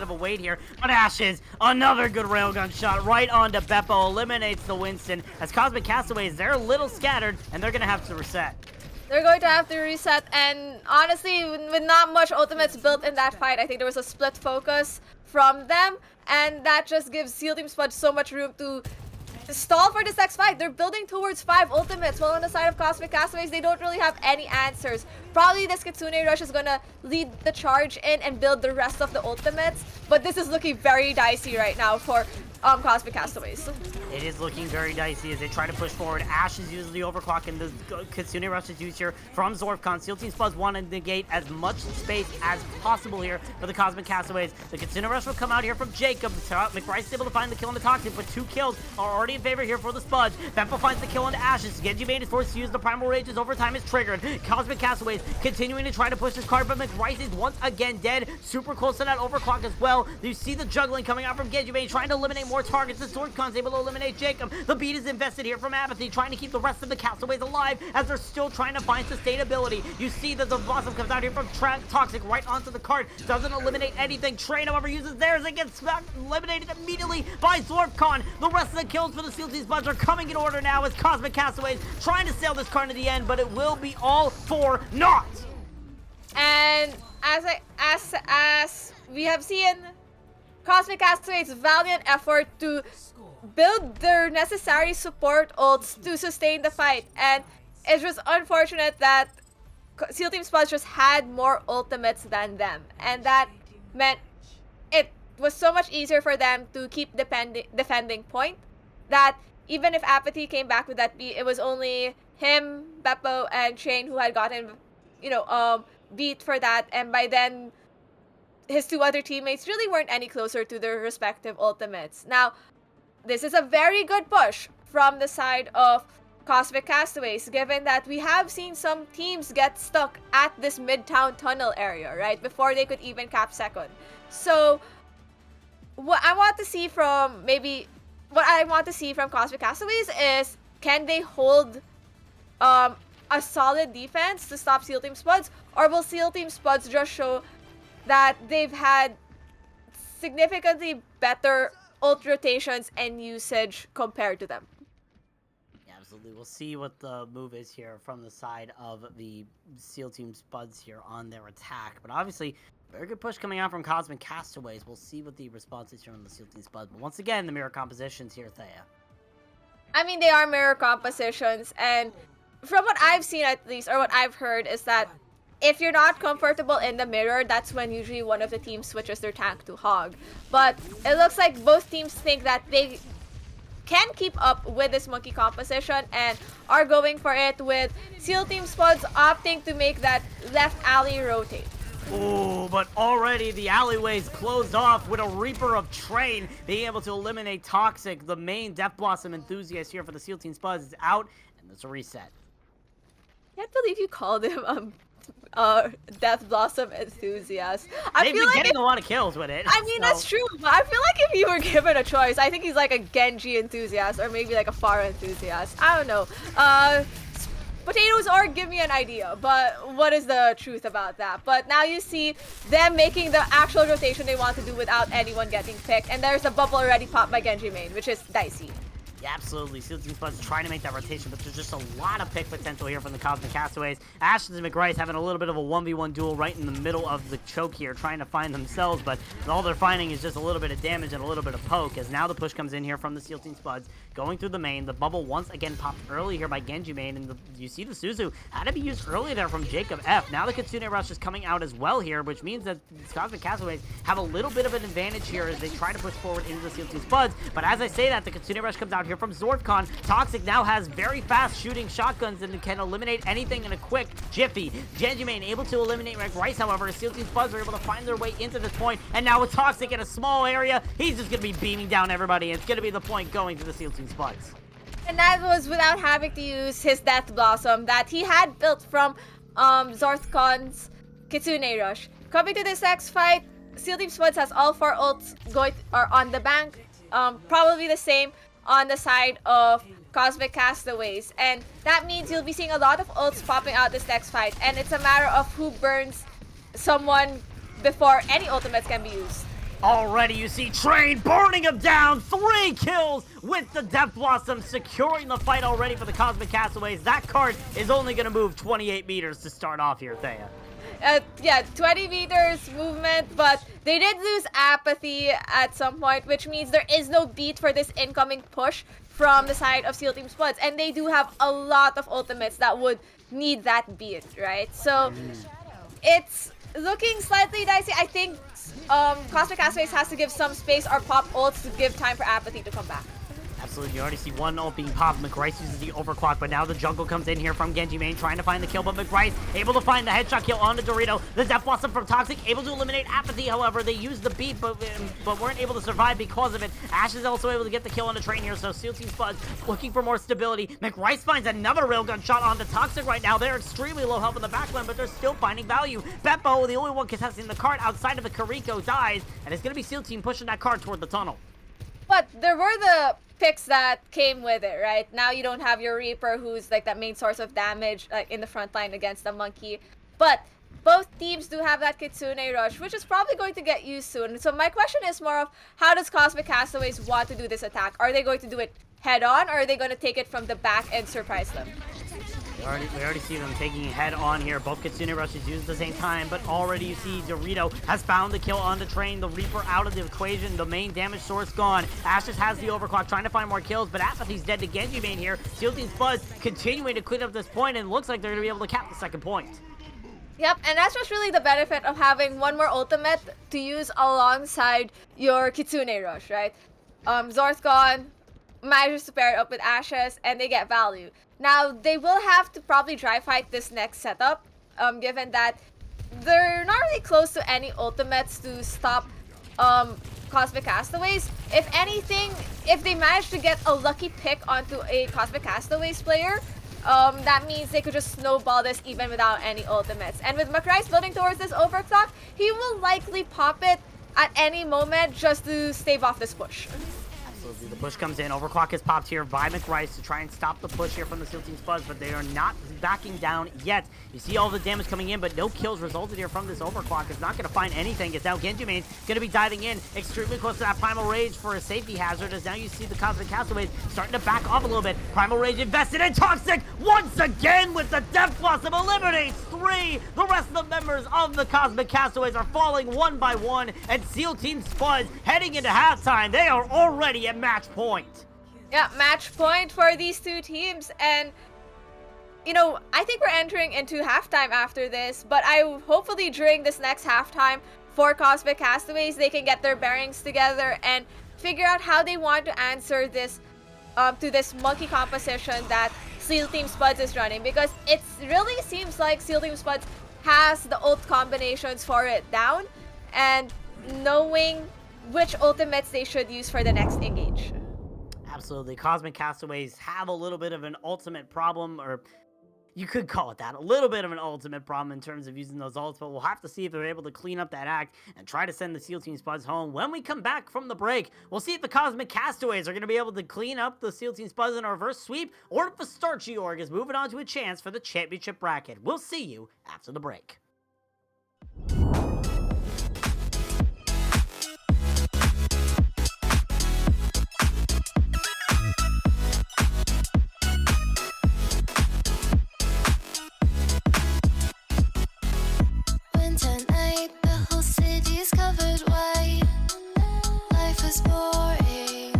of a wait here. But Ashes, another good railgun shot right onto Beppo, eliminates the Winston. As Cosmic Castaways, they're a little scattered, and they're going to have to reset. They're going to have to reset, and honestly, with not much ultimates built in that fight, I think there was a split focus from them, and that just gives Seal Team Spuds so much room to stall for this next fight. They're building towards 5 ultimates, while on the side of Cosmic Castaways, they don't really have any answers. Probably this Kitsune Rush is gonna lead the charge in and build the rest of the ultimates, but this is looking very dicey right now for Cosmic Castaways. It is looking very dicey as they try to push forward. Ashes uses the overclock, and the Kitsune Rush is used here from Zorkon. Seal Team Spuds want to negate as much space as possible here for the Cosmic Castaways. The Kitsune Rush will come out here from Jacob. McRice is able to find the kill on the Toxic, but 2 kills are already in favor here for the Spuds. Beppo finds the kill on Ashes. Genjimane is forced to use the Primal Rage as overtime is triggered. Cosmic Castaways continuing to try to push this card, but McRice is once again dead. Super close to that overclock as well. You see the juggling coming out from Genjimane, trying to eliminate more targets. The Zorkon's able to eliminate Jacob. The beat is invested here from Apathy, trying to keep the rest of the Castaways alive as they're still trying to find sustainability. You see that the Blossom comes out here from Toxic right onto the cart. Doesn't eliminate anything. Train, however, uses theirs and gets eliminated immediately by Zorkon. The rest of the kills for the Seal Team Spuds are coming in order now as Cosmic Castaways trying to sail this card to the end, but it will be all for naught. And as we have seen, Cosmic Castaways' valiant effort to build their necessary support ults to sustain the fight, and it's just unfortunate that Seal Team Spuds just had more ultimates than them, and that meant it was so much easier for them to keep defending point, that even if Apathy came back with that beat, it was only him, Beppo, and Train who had gotten, beat for that, and by then his 2 other teammates really weren't any closer to their respective ultimates. Now, this is a very good push from the side of Cosmic Castaways, given that we have seen some teams get stuck at this Midtown tunnel area, right, before they could even cap second. So, what I want to see from Cosmic Castaways is, can they hold a solid defense to stop Seal Team Spuds, or will Seal Team Spuds just show that they've had significantly better ult rotations and usage compared to them? Yeah, absolutely. We'll see what the move is here from the side of the Seal Team Spuds here on their attack. But obviously, very good push coming out from Cosmic Castaways. We'll see what the response is here on the Seal Team Spuds. But once again, the mirror compositions here, Thea. I mean, they are mirror compositions, and from what I've seen at least, or what I've heard, is that if you're not comfortable in the mirror, that's when usually one of the teams switches their tank to Hog. But it looks like both teams think that they can keep up with this monkey composition and are going for it, with Seal Team Spuds opting to make that left alley rotate. Ooh, but already the alleyways closed off with a Reaper of Train being able to eliminate Toxic. The main Death Blossom enthusiast here for the SEAL Team Spuds is out, and there's a reset. Can't believe you called him Death Blossom enthusiast. They've been getting a lot of kills with it. I mean, that's true, but I feel like if you were given a choice, I think he's like a Genji enthusiast or maybe like a Pharah enthusiast. I don't know. Potatoes or give me an idea, but what is the truth about that? But now you see them making the actual rotation they want to do without anyone getting picked, and there's a bubble already popped by Genji main, which is dicey. Yeah, absolutely. SEAL Team Spuds trying to make that rotation, but there's just a lot of pick potential here from the Cosmic Castaways. Ashes and McRice having a little bit of a 1v1 duel right in the middle of the choke here, trying to find themselves, but all they're finding is just a little bit of damage and a little bit of poke, as now the push comes in here from the SEAL Team Spuds, going through the main. The bubble once again popped early here by Genji main, and you see the Suzu had to be used early there from Jacob F. Now the Kitsune Rush is coming out as well here, which means that the Cosmic Castaways have a little bit of an advantage here as they try to push forward into the SEAL Team Spuds, but as I say that, the Kitsune Rush comes out here from Zorthcon. Toxic now has very fast shooting shotguns and can eliminate anything in a quick jiffy. Genji main able to eliminate McRice, however, SEAL Team Spuds are able to find their way into this point, and now with Toxic in a small area, he's just going to be beaming down everybody, and it's going to be the point going to the SEAL Team Spuds. And that was without having to use his Death Blossom that he had built from Zorthcon's Kitsune Rush. Coming to this next fight, SEAL Team Spuds has all 4 ults are on the bank, probably the same on the side of Cosmic Castaways, and that means you'll be seeing a lot of ults popping out this next fight, and it's a matter of who burns someone before any ultimates can be used. Already you see Train burning him down, 3 kills with the Death Blossom, securing the fight already for the Cosmic Castaways. That cart is only going to move 28 meters to start off here, Thea. Yeah, 20 meters movement, but they did lose apathy at some point, which means there is no beat for this incoming push from the side of SEAL Team Spuds, and they do have a lot of ultimates that would need that beat, right? So it's looking slightly dicey. I think Cosmic Castaways has to give some space or pop ults to give time for apathy to come back. Absolutely, you already see one ult being popped. McRice uses the overclock, but now the jungle comes in here from Genji main, trying to find the kill, but McRice able to find the headshot kill onto Dorito. The Death Blossom from Toxic, able to eliminate apathy, however. They used the beat, but weren't able to survive because of it. Ash is also able to get the kill on the Train here, so SEAL Team Spuds looking for more stability. McRice finds another railgun shot onto Toxic right now. They're extremely low health in the backline, but they're still finding value. Beppo, the only one contesting the cart outside of the Kariko, dies, and it's going to be SEAL Team pushing that cart toward the tunnel. But there were the picks that came with it, right? Now you don't have your Reaper, who's like that main source of damage like in the front line against the Monkey. But both teams do have that Kitsune Rush, which is probably going to get used soon. So my question is more of, how does Cosmic Castaways want to do this attack? Are they going to do it head on, or are they going to take it from the back and surprise them? We already see them taking it head on here. Both Kitsune Rushes used at the same time, but already you see Dorito has found the kill on the Train. The Reaper out of the equation. The main damage source gone. Ashes has the overclock, trying to find more kills, but Apathy's dead to Genji main here. SEAL Team Spuds continuing to clean up this point, and looks like they're going to be able to cap the second point. Yep, and that's just really the benefit of having one more ultimate to use alongside your Kitsune Rush, right? Zorthcon manages to pair it up with Ashes, and they get value. Now, they will have to probably dry fight this next setup, given that they're not really close to any ultimates to stop Cosmic Castaways. If anything, if they manage to get a lucky pick onto a Cosmic Castaways player, that means they could just snowball this even without any ultimates. And with McRice building towards this overclock, he will likely pop it at any moment just to stave off this push. Absolutely. The push comes in. Overclock is popped here by McRice to try and stop the push here from the SEAL Team Spuds, but they are not backing down yet. You see all the damage coming in, but no kills resulted here from this overclock. It's not going to find anything. It's now Genji main going to be diving in extremely close to that Primal Rage for a safety hazard, as now you see the Cosmic Castaways starting to back off a little bit. Primal Rage invested in Toxic once again with the Death Blossom, eliminates 3. The rest of the members of the Cosmic Castaways are falling one by one, and SEAL Team Spuds heading into halftime. They are already at match point. Yeah, match point for these two teams, and you know, I think we're entering into halftime after this, but hopefully during this next halftime for Cosmic Castaways, they can get their bearings together and figure out how they want to answer this to this monkey composition that SEAL Team Spuds is running, because it really seems like SEAL Team Spuds has the ult combinations for it down and knowing which ultimates they should use for the next engage. Absolutely. Cosmic Castaways have a little bit of an ultimate problem, or you could call it that, a little bit of an ultimate problem in terms of using those ults, but we'll have to see if they're able to clean up that act and try to send the SEAL Team Spuds home. When we come back from the break, we'll see if the Cosmic Castaways are going to be able to clean up the SEAL Team Spuds in a reverse sweep, or if the Starchy Org is moving on to a chance for the championship bracket. We'll see you after the break. Winter night, the whole city's covered white. Life is boring,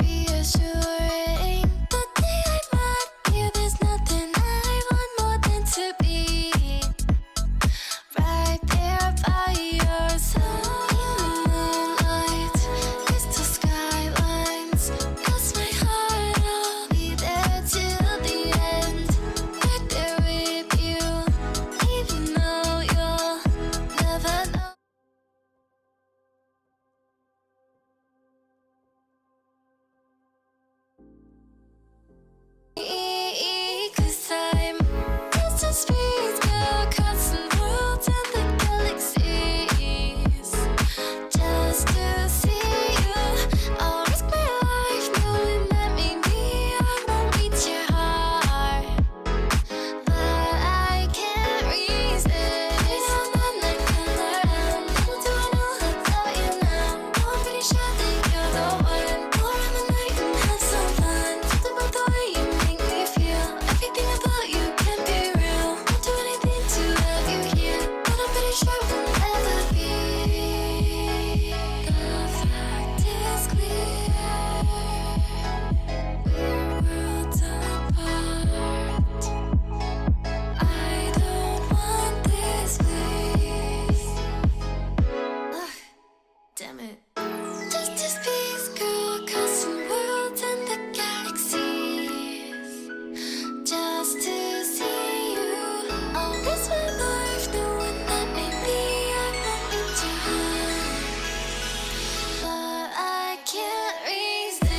reassuring. The day I met you, there's nothing I want more than to be right there by your side. In the moonlight, crystal skylines. Cross my heart, I'll be there till the end. Right there with you, even though you'll never know. Cause I'm just a space girl, crossing worlds and the galaxies, just to see you. I'll risk my life knowing that maybe I won't reach your heart, but I can't resist. I'm not gonna run. Little do I know about you now. I'm pretty sure that you're the one. Go around the night and have some fun. Something about the way you make me feel. Everything about you can be real. I'll do anything to have you here, but I'm pretty sure we'll never be. The fact is clear, we're worlds apart. I don't want this, please. Ugh, damn it. Just a space girl, crossing worlds and the galaxies, just to see you. I'll risk my life knowing that maybe I won't reach your heart, but I can't resist.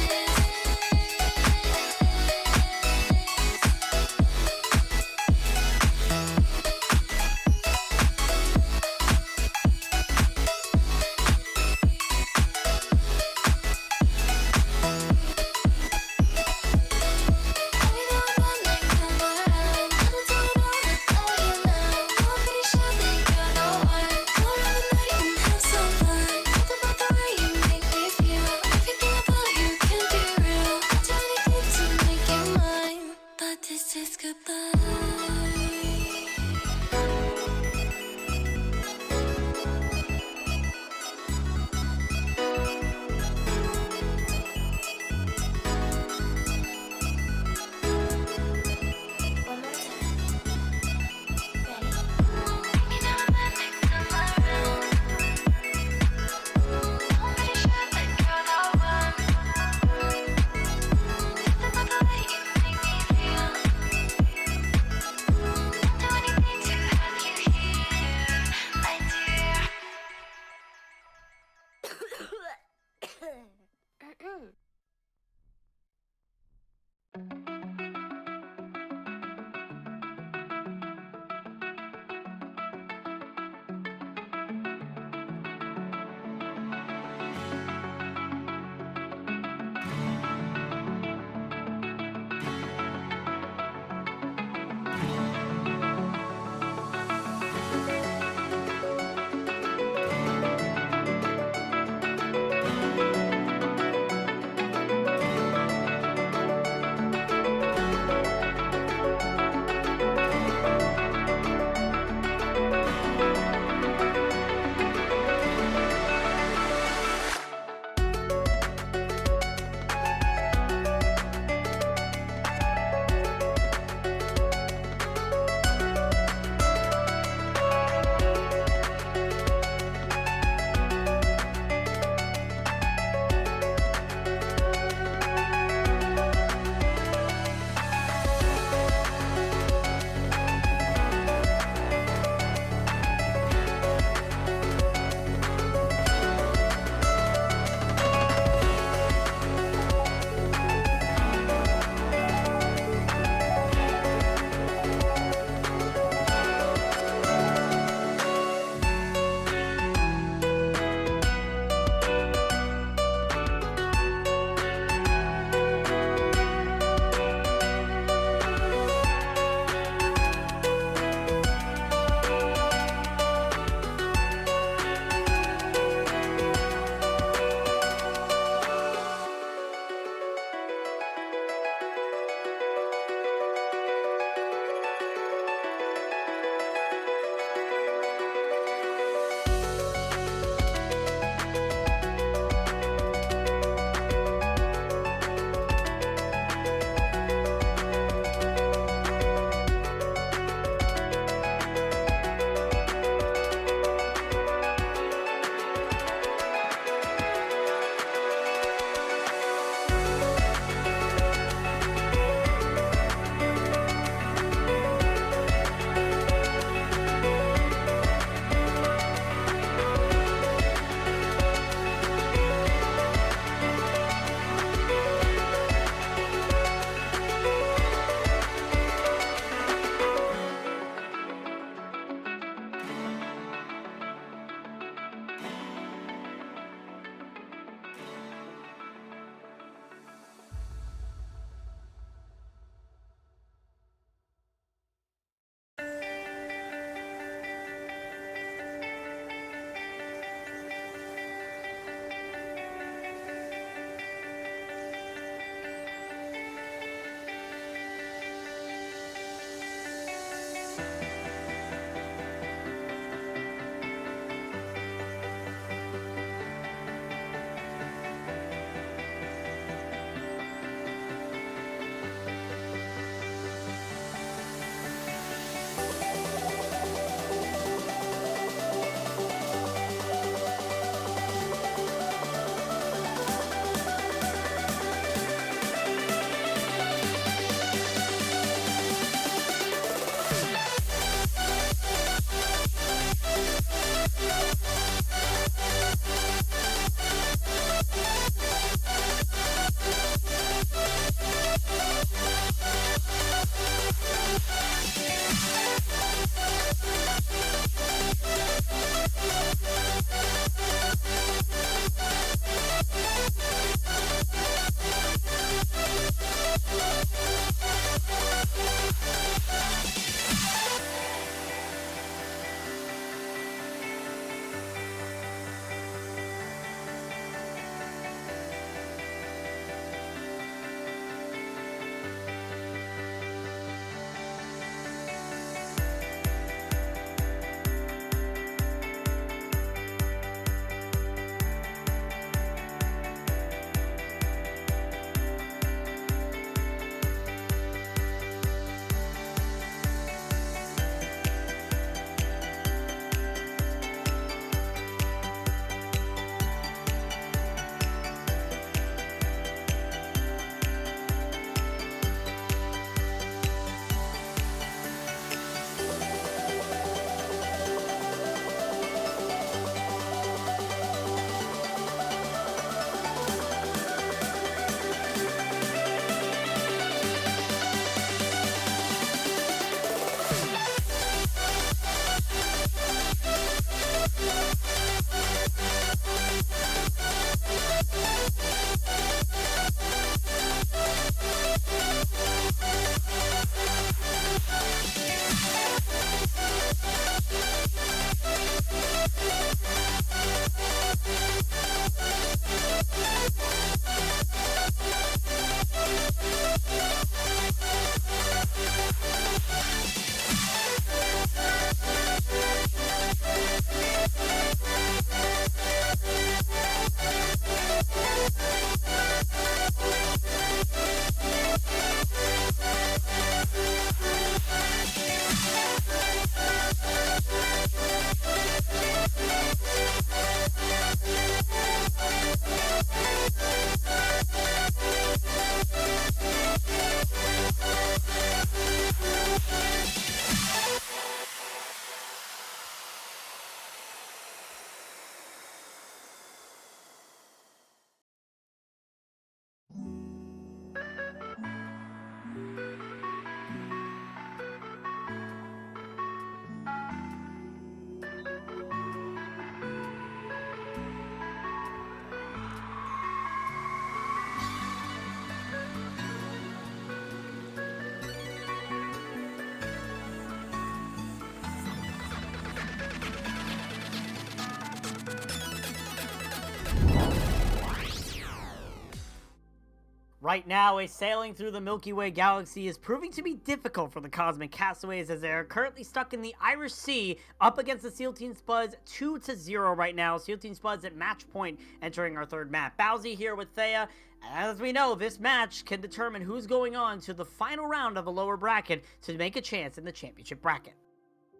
Right now, a sailing through the Milky Way galaxy is proving to be difficult for the Cosmic Castaways as they are currently stuck in the Irish Sea up against the SEAL Team Spuds 2-0 right now. SEAL Team Spuds at match point entering our third map. Bowsy here with Thea. As we know, this match can determine who's going on to the final round of a lower bracket to make a chance in the championship bracket.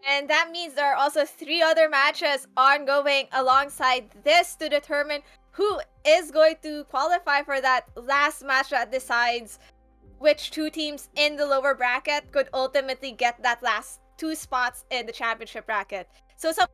And that means there are also 3 other matches ongoing alongside this to determine who is going to qualify for that last match that decides which 2 teams in the lower bracket could ultimately get that last 2 spots in the championship bracket. So some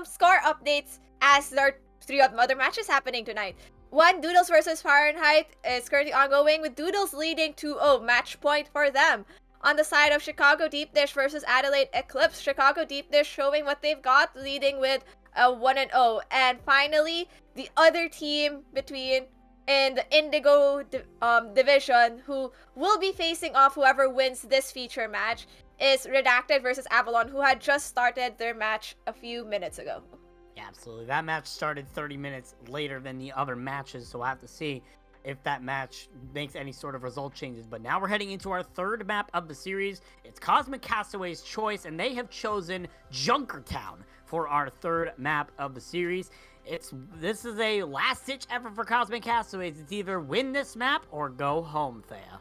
score updates as there are 3 other matches happening tonight. 1, Doodles versus Fahrenheit is currently ongoing with Doodles leading 2-0, match point for them. On the side of Chicago Deep Dish versus Adelaide Eclipse, Chicago Deep Dish showing what they've got, leading with a 1-0. And finally, the other team in the Indigo division who will be facing off whoever wins this feature match is Redacted versus Avalon, who had just started their match a few minutes ago. Yeah, absolutely. That match started 30 minutes later than the other matches, so we'll have to see if that match makes any sort of result changes. But now we're heading into our third map of the series. It's Cosmic Castaways' choice, and they have chosen Junkertown for our third map of the series. This is a last-ditch effort for Cosmic Castaways. It's either win this map or go home, Thea.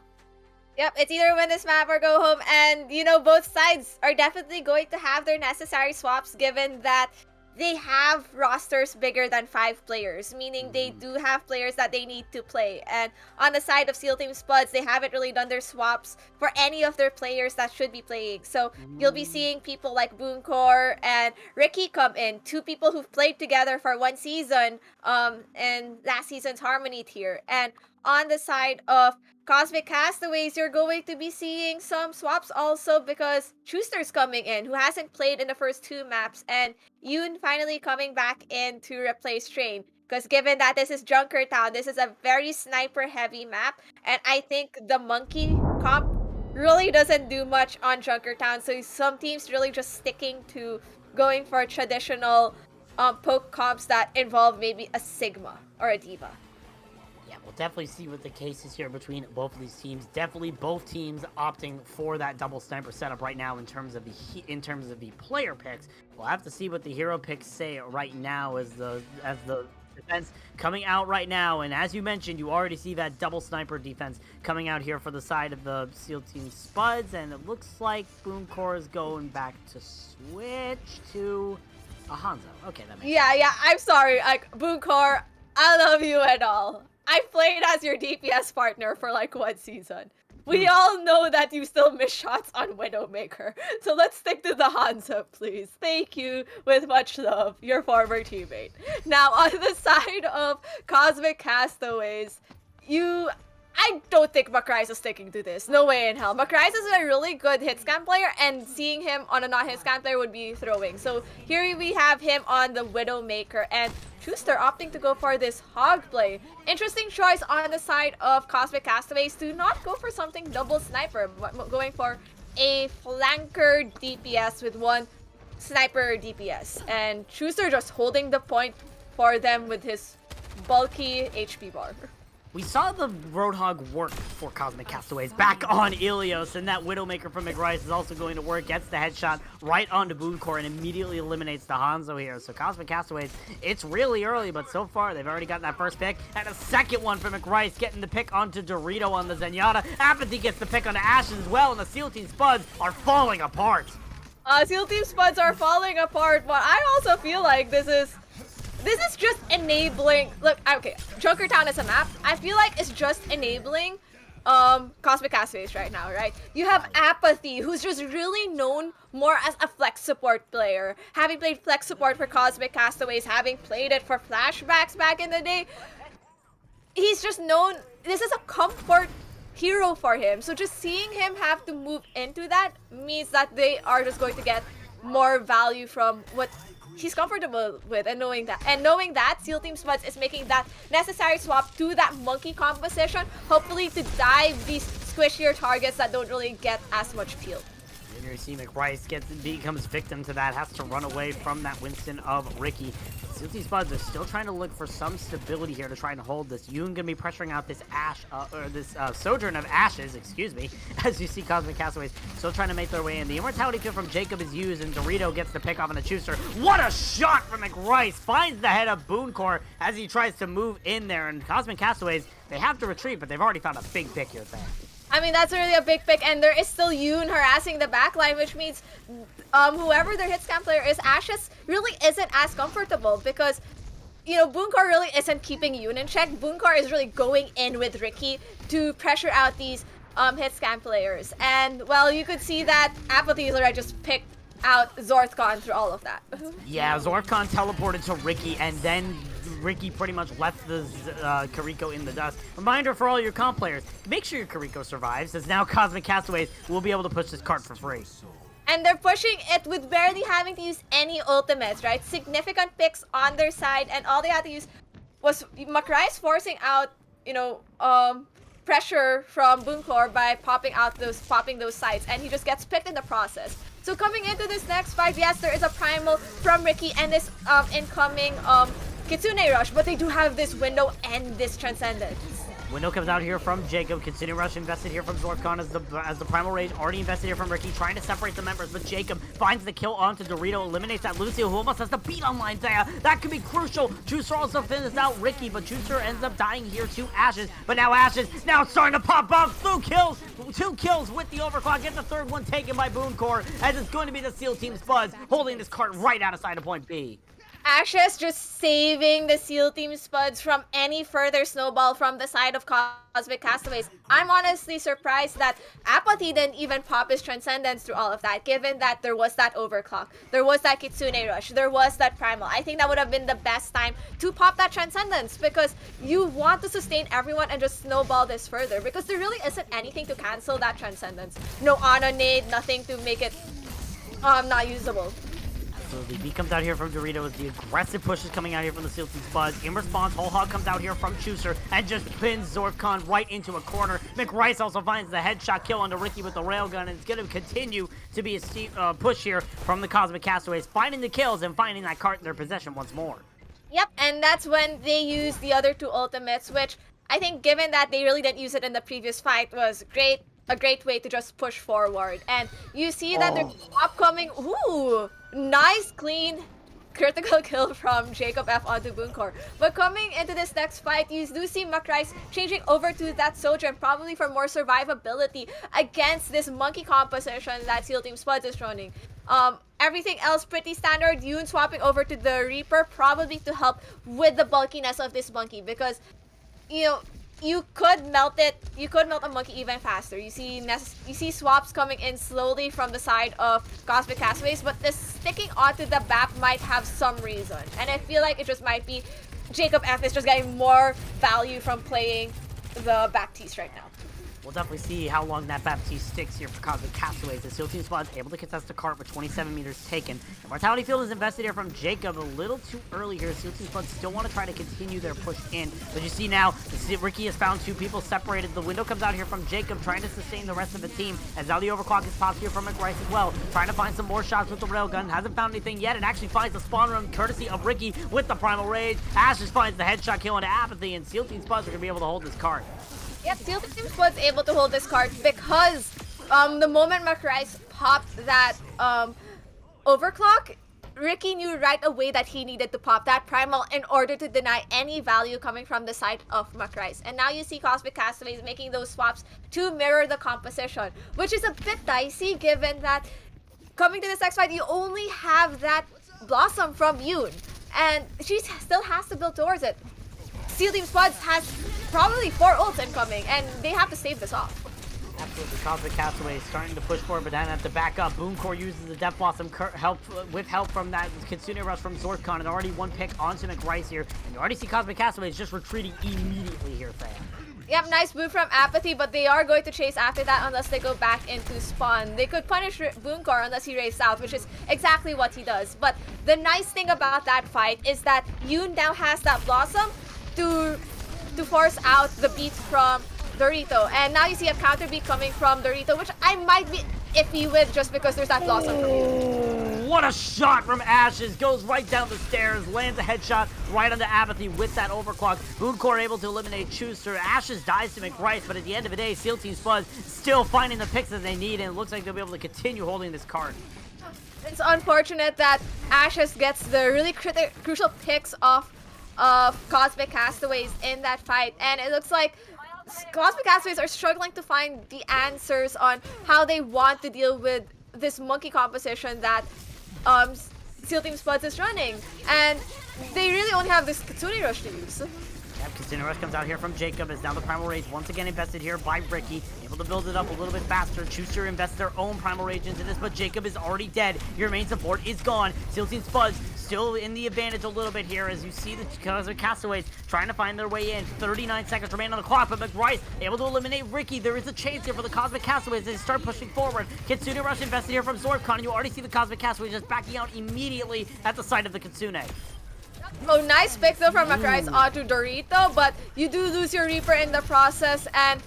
Yep, it's either win this map or go home, and both sides are definitely going to have their necessary swaps given that they have rosters bigger than 5 players, meaning they do have players that they need to play. And on the side of SEAL Team Spuds, they haven't really done their swaps for any of their players that should be playing. So you'll be seeing people like Boomcore and Ricky come in, 2 people who've played together for 1 season in last season's Harmony tier. And on the side of Cosmic Castaways, you're going to be seeing some swaps also because Schuster's coming in, who hasn't played in the first 2 maps, and Yoon finally coming back in to replace Train. Because given that this is Junkertown, this is a very sniper-heavy map, and I think the monkey comp really doesn't do much on Junkertown, so some teams really just sticking to going for traditional poke comps that involve maybe a Sigma or a D.Va. We'll definitely see what the case is here between both of these teams. Definitely both teams opting for that double sniper setup right now in terms of the player picks. We'll have to see what the hero picks say right now as the defense coming out right now. And as you mentioned, you already see that double sniper defense coming out here for the side of the SEAL Team Spuds, and it looks like Boomcore is going back to switch to a Hanzo. Okay, that makes sense. Yeah, I'm sorry, Boomcore, I love you and all. I played as your DPS partner for 1 season. We all know that you still miss shots on Widowmaker. So let's stick to the Hanzo, please. Thank you, with much love, your former teammate. Now, on the side of Cosmic Castaways, I don't think Macrise is sticking to this. No way in hell. Macrise is a really good hit scan player, and seeing him on a not hit scan player would be throwing. So here we have him on the Widowmaker, and Schuster opting to go for this hog play. Interesting choice on the side of Cosmic Castaways to not go for something double sniper, but going for a flanker DPS with 1 sniper DPS. And Schuster just holding the point for them with his bulky HP bar. We saw the Roadhog work for Cosmic Castaways back on Ilios, and that Widowmaker from McRice is also going to work, gets the headshot right onto Boomcore and immediately eliminates the Hanzo here. So Cosmic Castaways, it's really early, but so far they've already got that first pick, and a second one for McRice, getting the pick onto Dorito on the Zenyatta. Apathy gets the pick onto Ashen as well, and the SEAL Team Spuds are falling apart. SEAL Team Spuds are falling apart, but I also feel like this is just enabling. Look, okay, Junkertown is a map. I feel like it's just enabling Cosmic Castaways right now, right? You have Apathy, who's just really known more as a flex support player. Having played flex support for Cosmic Castaways, having played it for Flashbacks back in the day, he's just known, this is a comfort hero for him. So just seeing him have to move into that means that they are just going to get more value from what he's comfortable with, and knowing that SEAL Team Spuds is making that necessary swap to that monkey composition, hopefully to dive these squishier targets that don't really get as much peel. You see McRice becomes victim to that, has to run away from that Winston of Ricky. Seal Team Spuds are still trying to look for some stability here to try and hold this. Yoon gonna be pressuring out this Sojourn of Ashes, excuse me, as you see Cosmic Castaways still trying to make their way in. The Immortality Field from Jacob is used, and Dorito gets the pick off on the Chooster. What a shot from McRice! Finds the head of Booncore as he tries to move in there, and Cosmic Castaways, they have to retreat, but they've already found a big pick here, Fan. I mean, that's really a big pick, and there is still Yoon harassing the backline, which means whoever their hit scan player is, Ashes really isn't as comfortable because, you know, Booncore really isn't keeping Yoon in check. Booncore is really going in with Ricky to pressure out these hit scan players. And, well, you could see that Apathy already just picked out Zorthcon through all of that. Yeah, Zorthcon teleported to Ricky, and then Ricky pretty much left the Kiriko in the dust. Reminder for all your comp players, make sure your Kiriko survives, as now Cosmic Castaways will be able to push this cart for free. And they're pushing it with barely having to use any ultimates, right? Significant picks on their side, and all they had to use was McRice forcing out, you know, pressure from Booncore by popping those sites, and he just gets picked in the process. So coming into this next fight, yes, there is a primal from Ricky and this incoming Kitsune Rush, but they do have this window and this Transcendence. Window comes out here from Jacob. Kitsune Rush invested here from Zorthcon as the Primal Rage already invested here from Ricky, trying to separate the members, but Jacob finds the kill onto Dorito, eliminates that Lucio, who almost has the beat on line there. That could be crucial. Chooster also finishes out Ricky, but Chooster ends up dying here to Ashes, but now Ashes now starting to pop up. Two kills with the overclock, get the third one taken by Booncore, as it's going to be the Seal Team Spuds holding this cart right out of sight of point B. Ashes just saving the SEAL Team Spuds from any further snowball from the side of Cosmic Castaways. I'm honestly surprised that Apathy didn't even pop his Transcendence through all of that, given that there was that overclock, there was that Kitsune Rush, there was that Primal. I think that would have been the best time to pop that Transcendence, because you want to sustain everyone and just snowball this further, because there really isn't anything to cancel that Transcendence. No Ana Nade, nothing to make it not usable. So the beat comes out here from Doritos. The aggressive push is coming out here from the Seal Team Spuds. In response, Whole Hog comes out here from Chooser and just pins Zorthcon right into a corner. McRice also finds the headshot kill onto Ricky with the railgun, and it's going to continue to be a steep push here from the Cosmic Castaways, finding the kills and finding that cart in their possession once more. Yep, and that's when they use the other two ultimates, which I think, given that they really didn't use it in the previous fight, was a great way to just push forward. And you see that there's upcoming, nice clean critical kill from Jacob F onto Booncore. But coming into this next fight, you do see McRice changing over to that Sojourn, probably for more survivability against this monkey composition that SEAL Team Spuds is running. Everything else pretty standard. Yoon swapping over to the Reaper, probably to help with the bulkiness of this monkey, because, you know, you could melt it. You could melt a monkey even faster. You see swaps coming in slowly from the side of Cosmic Castaways, but this sticking onto the BAP might have some reason, and I feel like it just might be Jacob F is just getting more value from playing the Baptiste right now. We'll definitely see how long that Baptiste sticks here for Cosmic Castaways. The SEAL Team Squad is able to contest the cart with 27 meters taken. The Mortality Field is invested here from Jacob a little too early here. SEAL Team Squad still want to try to continue their push in. But you see now, Ricky has found two people separated. The window comes out here from Jacob, trying to sustain the rest of the team. As now the overclock is popped here from McRice as well. Trying to find some more shots with the railgun. Hasn't found anything yet, and actually finds the spawn room courtesy of Ricky with the Primal Rage. Ashes finds the headshot kill into Apathy, and SEAL Team Squad are going to be able to hold this cart. Yep, SEAL Team was able to hold this card because the moment McRice popped that overclock, Ricky knew right away that he needed to pop that Primal in order to deny any value coming from the side of McRice. And now you see Cosmic Castaways making those swaps to mirror the composition, which is a bit dicey given that coming to this next fight, you only have that Blossom from Yoon, and she still has to build towards it. SEAL Team Spuds has probably 4 ults incoming, and they have to save this off. Absolutely, Cosmic Castaways starting to push forward, but then have to back up. Booncore uses the Death Blossom with help from that Kitsune Rush from Zorthcon, and already one pick onto McRice here. And you already see Cosmic Castaways just retreating immediately here, fam. Yep, nice move from Apathy, but they are going to chase after that unless they go back into spawn. They could punish Booncore unless he raised out, which is exactly what he does. But the nice thing about that fight is that Yoon now has that Blossom to force out the beat from Dorito. And now you see a counter beat coming from Dorito, which I might be iffy with just because there's that Blossom from Yoon. what a shot from Ashes. Goes right down the stairs, lands a headshot right onto Apathy with that overclock. Booncore able to eliminate Schuster. Ashes dies to McBrice, but at the end of the day, SEAL Team Spuds still finding the picks that they need, and it looks like they'll be able to continue holding this card. It's unfortunate that Ashes gets the really crucial picks of Cosmic Castaways in that fight, and it looks like Cosmic Castaways are struggling to find the answers on how they want to deal with this monkey composition that SEAL Team Spuds is running, and they really only have this Kitsune Rush to use. Yep, Kitsune Rush comes out here from Jacob as now the Primal Rage once again invested here by Ricky. Able to build it up a little bit faster. Schuster invests their own Primal Rage into this, but Jacob is already dead. Your main support is gone. SEAL Team Spuds still in the advantage a little bit here as you see the Cosmic Castaways trying to find their way in. 39 seconds remain on the clock, but McBrice able to eliminate Ricky. There is a chance here for the Cosmic Castaways as they start pushing forward. Kitsune Rush invested here from Zorfcon. You already see the Cosmic Castaways just backing out immediately at the sight of the Kitsune. Oh, nice pick though from McBrice onto Dorito, but you do lose your Reaper in the process, and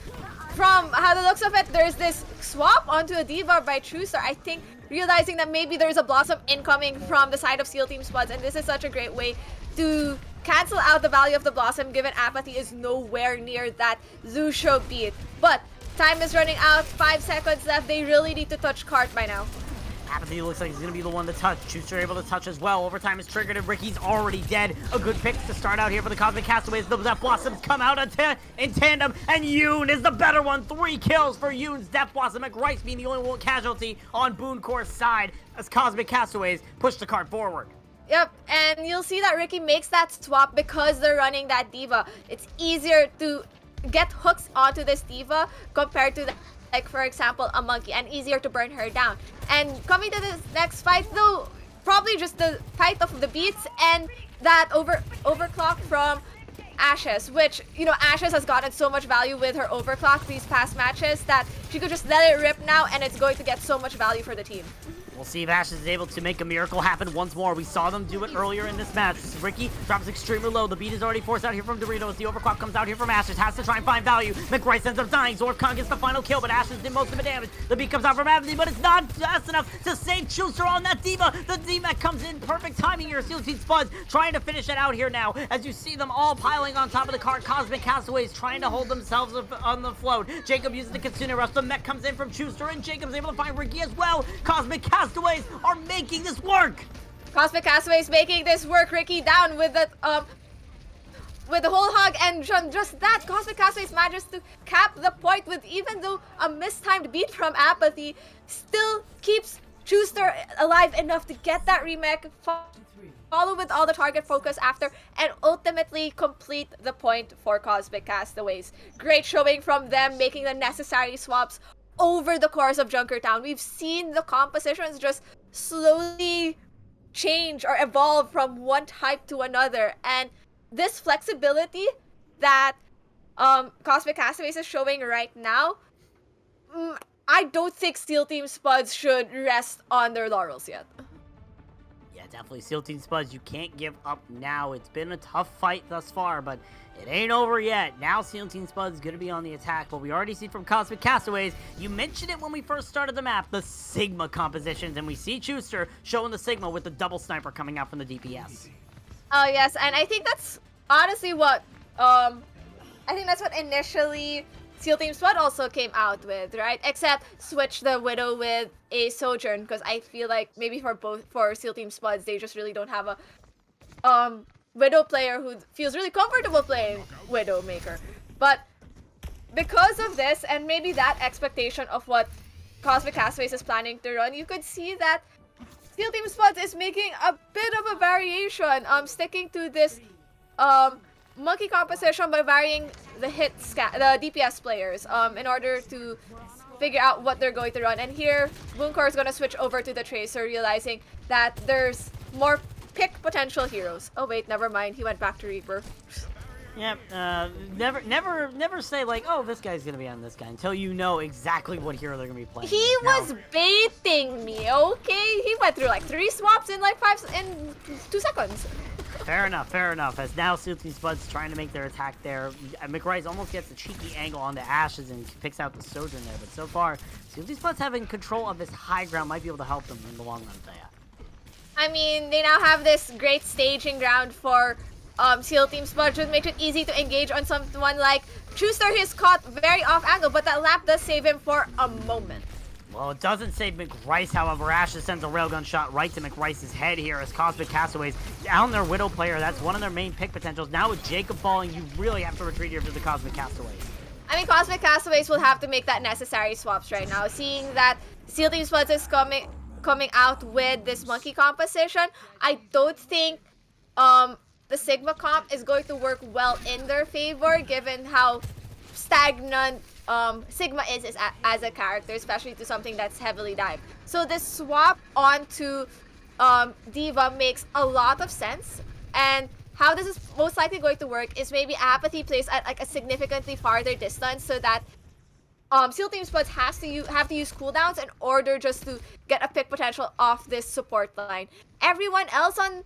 from how the looks of it, there's this swap onto a D.Va by Truestar. I think realizing that maybe there's a Blossom incoming from the side of SEAL Team Spuds, and this is such a great way to cancel out the value of the Blossom given Apathy is nowhere near that Zusho beat. But time is running out, 5 seconds left. They really need to touch cart by now. Apathy looks like he's going to be the one to touch. Schuster able to touch as well. Overtime is triggered and Ricky's already dead. A good pick to start out here for the Cosmic Castaways. The Death Blossoms come out in tandem, and Yoon is the better one. 3 kills for Yoon's Death Blossom. McBrice being the only one casualty on Booncore's side as Cosmic Castaways push the card forward. Yep, and you'll see that Ricky makes that swap because they're running that D.Va. It's easier to get hooks onto this D.Va compared to like for example a monkey, and easier to burn her down. And coming to this next fight though, probably just the fight of the beats and that overclock from Ashes, which, you know, Ashes has gotten so much value with her overclock these past matches that she could just let it rip now and it's going to get so much value for the team. We'll see if Ashes is able to make a miracle happen once more. We saw them do it earlier in this match. Ricky drops extremely low. The beat is already forced out here from Doritos. The overclock comes out here from Ashes. Has to try and find value. McBrice ends up dying. Zorfcon gets the final kill, but Ashes did most of the damage. The beat comes out from Apathy, but it's not fast enough to save Schuster on that D.Va. The D.Va comes in perfect timing here. SEAL Team Spuds trying to finish it out here now as you see them all piling on top of the card. Cosmic Castaways trying to hold themselves on the float. Jacob uses the Kitsune Rush. The mech comes in from Schuster, and Jacob's able to find Ricky as well. Cosmic Castaways are making this work. Cosmic Castaways making this work. Ricky down with the whole hog, and just that Cosmic Castaways manages to cap the point with, even though a mistimed beat from Apathy, still keeps Schuster alive enough to get that remake, follow with all the target focus after, and ultimately complete the point for Cosmic Castaways. Great showing from them, making the necessary swaps over the course of Junkertown. We've seen the compositions just slowly change or evolve from one type to another, and this flexibility that Cosmic Castaways is showing right now, I don't think SEAL Team Spuds should rest on their laurels yet. Yeah, definitely SEAL Team Spuds, you can't give up now. It's been a tough fight thus far, but it ain't over yet. Now SEAL Team Spuds is going to be on the attack, but we already see from Cosmic Castaways, you mentioned it when we first started the map, the Sigma compositions, and we see Schuster showing the Sigma with the double sniper coming out from the DPS. Oh yes, and I think that's honestly what, I think that's what initially SEAL Team Spud also came out with, right? Except switch the Widow with a Sojourn, because I feel like maybe for SEAL Team Spuds, they just really don't have a Widow player who feels really comfortable playing Widowmaker. But because of this, and maybe that expectation of what Cosmic Castaways is planning to run, you could see that SEAL Team Spuds is making a bit of a variation, sticking to this monkey composition by varying the the DPS players in order to figure out what they're going to run. And here, Booncore is going to switch over to the Tracer, realizing that there's more pick potential heroes. Oh wait, never mind. He went back to Reaper. Yep, never say like, oh, this guy's gonna be on this guy until you know exactly what hero they're gonna be playing. He was baiting me, okay? He went through like 3 swaps in like 2 seconds. Fair enough, fair enough. As now SEAL Team Spuds trying to make their attack there. McBrice almost gets a cheeky angle on the Ashes and picks out the Sojourn there, but so far, SEAL Team Spuds having control of this high ground might be able to help them in the long run, Thea. I mean, they now have this great staging ground for SEAL Team Spuds, which makes it easy to engage on someone like Schuster. He's caught very off angle, but that lap does save him for a moment. Well, it doesn't save McRice, however. Ashes sends a railgun shot right to McRice's head here as Cosmic Castaways down their Widow player. That's one of their main pick potentials. Now with Jacob falling, you really have to retreat here to the Cosmic Castaways. I mean, Cosmic Castaways will have to make that necessary swaps right now. Seeing that SEAL Team Spuds is coming out with this monkey composition, I don't think the Sigma comp is going to work well in their favor, given how stagnant Sigma is as a character, especially to something that's heavily dived. So this swap onto D.Va makes a lot of sense, and how this is most likely going to work is maybe Apathy plays at like a significantly farther distance, so that SEAL Team Spuds have to use cooldowns in order just to get a pick potential off this support line. Everyone else on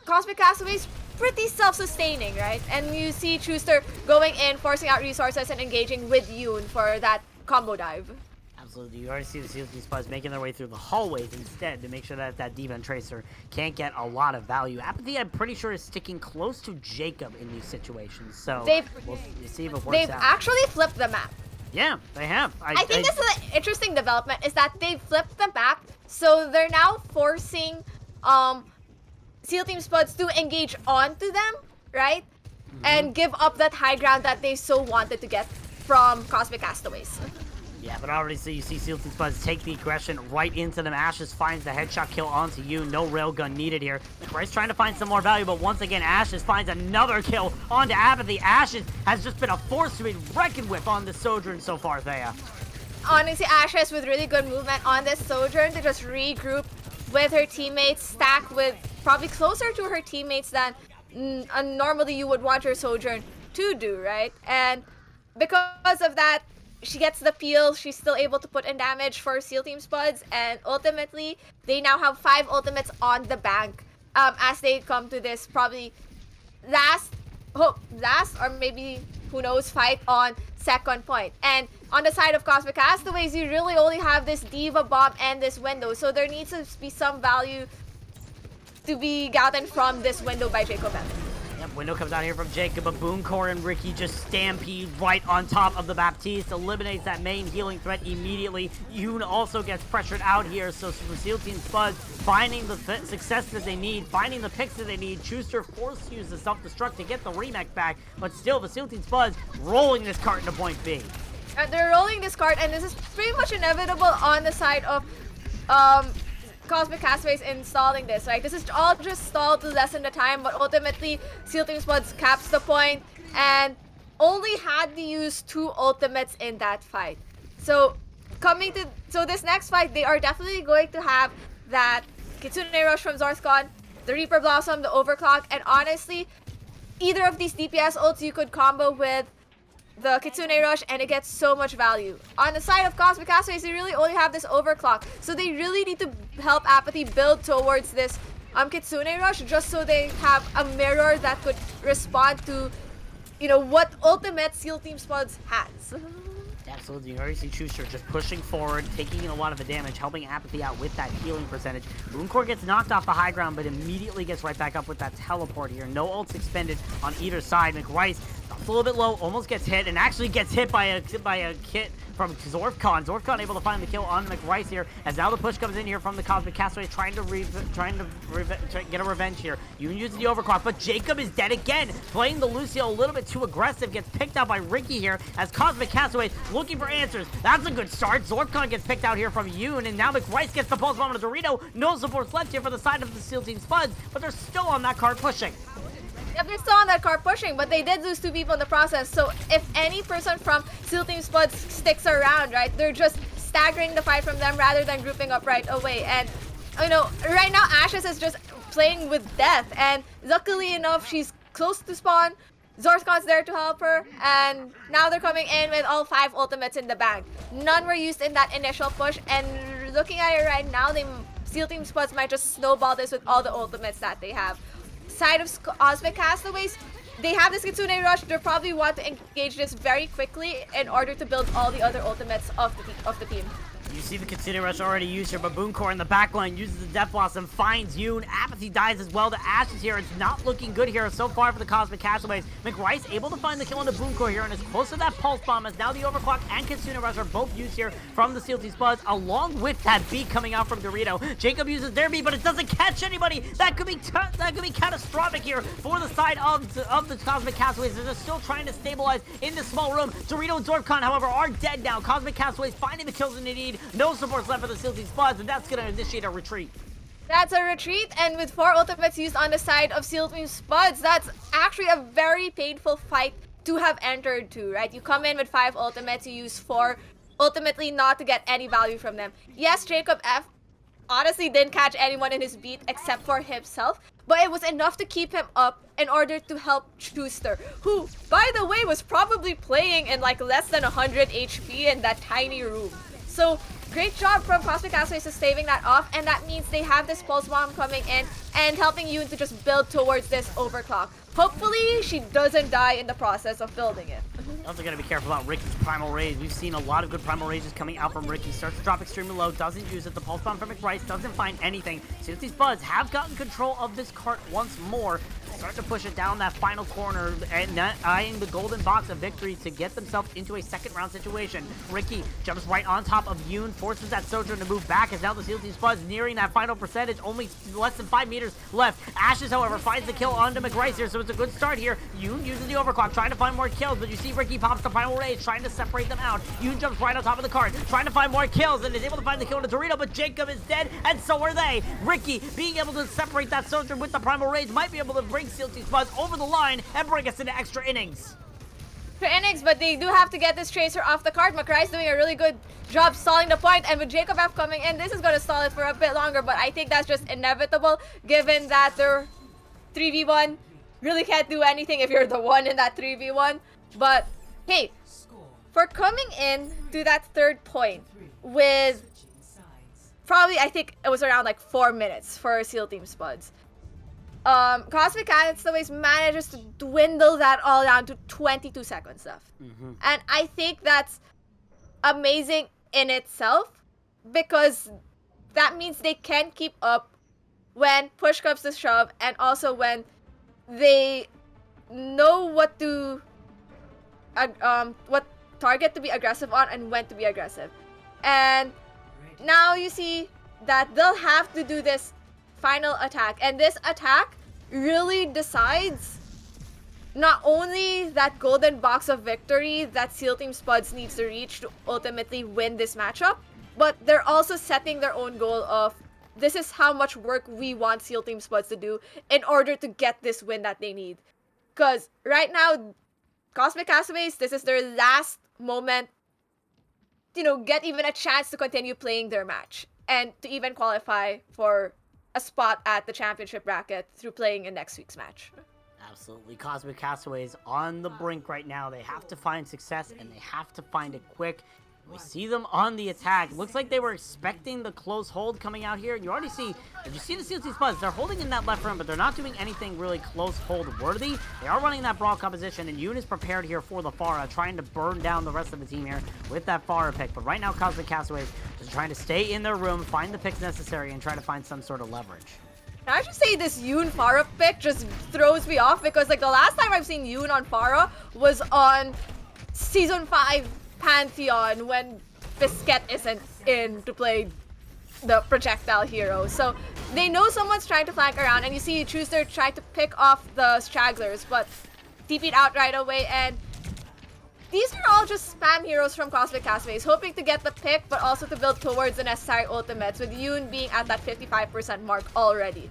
Cosmic Castaways pretty self-sustaining, right? And you see Schuster going in, forcing out resources, and engaging with Yoon for that combo dive. Absolutely. You already see the SEAL Team Spuds making their way through the hallways instead to make sure that that D.Va and Tracer can't get a lot of value. Apathy, I'm pretty sure, is sticking close to Jacob in these situations, so we'll see if it works out. They've actually flipped the map. Yeah, they have. I think this is an interesting development, is that they flipped the map, so they're now forcing SEAL Team Spuds to engage onto them, right? And give up that high ground that they so wanted to get from Cosmic Castaways. Yeah, but already you see SEAL Team Spuds take the aggression right into them. Ashes finds the headshot kill onto you. No railgun needed here. McRice trying to find some more value, but once again, Ashes finds another kill onto Apathy. Ashes has just been a force to be reckoned with on the Sojourn so far, Thea. Honestly, Ashes with really good movement on this Sojourn to just regroup with her teammates, stack with probably closer to her teammates than normally you would want your Sojourn to do, right? And because of that, she gets the peel. She's still able to put in damage for SEAL Team Spuds, and ultimately, they now have 5 ultimates on the bank as they come to this probably last or maybe, who knows, fight on second point. And on the side of Cosmic Castaways, you really only have this D.Va bomb and this window, so there needs to be some value to be gotten from this window by Jacob Evans. Yep, window comes out here from Jacob, but Boomcore and Ricky just stampede right on top of the Baptiste, eliminates that main healing threat immediately. Yoon also gets pressured out here, so the SEAL Team Spuds finding the success that they need, finding the picks that they need. Schuster forced to use the self-destruct to get the remake back, but still the SEAL Team Spuds rolling this cart into point B. They're rolling this cart, and this is pretty much inevitable on the side of Cosmic Castaways installing this, right? This is all just stalled to lessen the time, but ultimately SEAL Team Spuds caps the point and only had to use 2 ultimates in that fight. So this next fight, they are definitely going to have that Kitsune Rush from Zorthcon, the Reaper Blossom, the Overclock, and honestly, either of these DPS ults you could combo with the Kitsune Rush, and it gets so much value. On the side of Cosmic Castaways, they really only have this Overclock, so they really need to help Apathy build towards this Kitsune Rush, just so they have a mirror that could respond to, you know, what ultimate SEAL Team Spuds has. Absolutely, you already see Schuster just pushing forward, taking in a lot of the damage, helping Apathy out with that healing percentage. Boomcore gets knocked off the high ground, but immediately gets right back up with that teleport here. No ults expended on either side. McRice a little bit low, almost gets hit, and actually gets hit by a kit from Zorthcon. Zorthcon able to find the kill on McRice here, as now the push comes in here from the Cosmic Castaways, trying to get a revenge here. You can use the overclock, but Jacob is dead again. Playing the Lucio a little bit too aggressive, gets picked out by Ricky here, as Cosmic Castaways looking for answers. That's a good start. Zorthcon gets picked out here from Yoon, and now McRice gets the pulse bomb on Dorito. No supports left here for the side of the SEAL Team Spuds, but they're still on that card pushing. Yep, they're still on that card pushing, but they did lose 2 people in the process. So if any person from SEAL Team Spuds sticks around, right, they're just staggering the fight from them rather than grouping up right away. And, you know, right now Ashes is just playing with death. And luckily enough, she's close to spawn. Zorthcon's there to help her. And now they're coming in with all 5 ultimates in the bank. None were used in that initial push. And looking at it right now, SEAL Team Spuds might just snowball this with all the ultimates that they have. Side of Cosmic Castaways, they have this Kitsune Rush. They probably want to engage this very quickly in order to build all the other ultimates of the team. You see the Kitsune Rush already used here, but Booncore in the backline uses the Death Blossom, finds Yoon. Apathy dies as well. The Ashes here, it's not looking good here so far for the Cosmic Castaways. McRice able to find the kill on the Booncore here, and is close to that Pulse Bomb as now the Overclock and Kitsune Rush are both used here from the Steel Team Spuds, along with that beat coming out from Dorito. Jacob uses their beat, but it doesn't catch anybody. That could be catastrophic here for the side of the Cosmic Castaways. They're still trying to stabilize in this small room. Dorito and Dwarfcon, however, are dead now. Cosmic Castaways finding the kills that they need. No supports left for the Steel Team Spuds, and that's going to initiate a retreat. That's a retreat, and with 4 ultimates used on the side of Steel Team Spuds, that's actually a very painful fight to have entered to, right? You come in with 5 ultimates, you use 4, ultimately not to get any value from them. Yes, Jacob F honestly didn't catch anyone in his beat except for himself, but it was enough to keep him up in order to help Schuster, who, by the way, was probably playing in like less than 100 HP in that tiny room. So, great job from Cosmic Castaways to staving that off, and that means they have this Pulse Bomb coming in and helping Yoon to just build towards this Overclock. Hopefully, she doesn't die in the process of building it. Also gotta be careful about Ricky's Primal Rage. We've seen a lot of good Primal Rages coming out from Ricky. Starts to drop extremely low, doesn't use it. The Pulse Bomb from McRice doesn't find anything. Since these Buds have gotten control of this cart once more, starting to push it down that final corner and eyeing the golden box of victory to get themselves into a second round situation. Ricky jumps right on top of Yoon, forces that Sojourn to move back as now the Steel Team Spuds nearing that final percentage, only less than 5 meters left. Ashes, however, finds the kill onto McRice here, so it's a good start here. Yoon uses the Overclock, trying to find more kills, but you see Ricky pops the Primal Rage, trying to separate them out. Yoon jumps right on top of the cart, trying to find more kills, and is able to find the kill to Dorito, but Jacob is dead, and so are they. Ricky, being able to separate that Sojourn with the Primal Rage, might be able to bring Steel Team Spuds over the line and bring us into extra innings. But they do have to get this Tracer off the card. McRice doing a really good job stalling the point, and with Jacob F coming in, this is going to stall it for a bit longer, but I think that's just inevitable given that they're 3v1. Really can't do anything if you're the one in that 3v1. But hey, for coming in to that third point with probably, I think it was around like 4 minutes for Steel Team Spuds. Cosmic Castaways manages to dwindle that all down to 22 seconds left. And I think that's amazing in itself, because that means they can keep up when push comes to shove, and also when they know what to what target to be aggressive on and when to be aggressive. And now you see that they'll have to do this final attack, and this attack really decides not only that golden box of victory that Steel Team Spuds needs to reach to ultimately win this matchup, but they're also setting their own goal of, this is how much work we want Steel Team Spuds to do in order to get this win that they need. Because right now, Cosmic Castaways, this is their last moment, get even a chance to continue playing their match and to even qualify for a spot at the championship bracket through playing in next week's match. Absolutely. Cosmic Castaways on the brink right now. They have to find success, and they have to find it quick. We see them on the attack. Looks like they were expecting the close hold coming out here. You already see, if you see the Steel Team Spuds, they're holding in that left room, but they're not doing anything really close hold worthy. They are running that brawl composition, and Yoon is prepared here for the Pharah, trying to burn down the rest of the team here with that Pharah pick. But right now, Cosmic Castaways is trying to stay in their room, find the picks necessary, and try to find some sort of leverage. Can I just say this Yoon Pharah pick just throws me off, because like the last time I've seen Yoon on Pharah was on Season 5 Pantheon when Biscuit isn't in to play the projectile hero. So they know someone's trying to flank around, and you see Schuster try to pick off the stragglers, but TP'd out right away. And these are all just spam heroes from Cosmic Castaways, hoping to get the pick, but also to build towards the necessary ultimates, with Yoon being at that 55% mark already.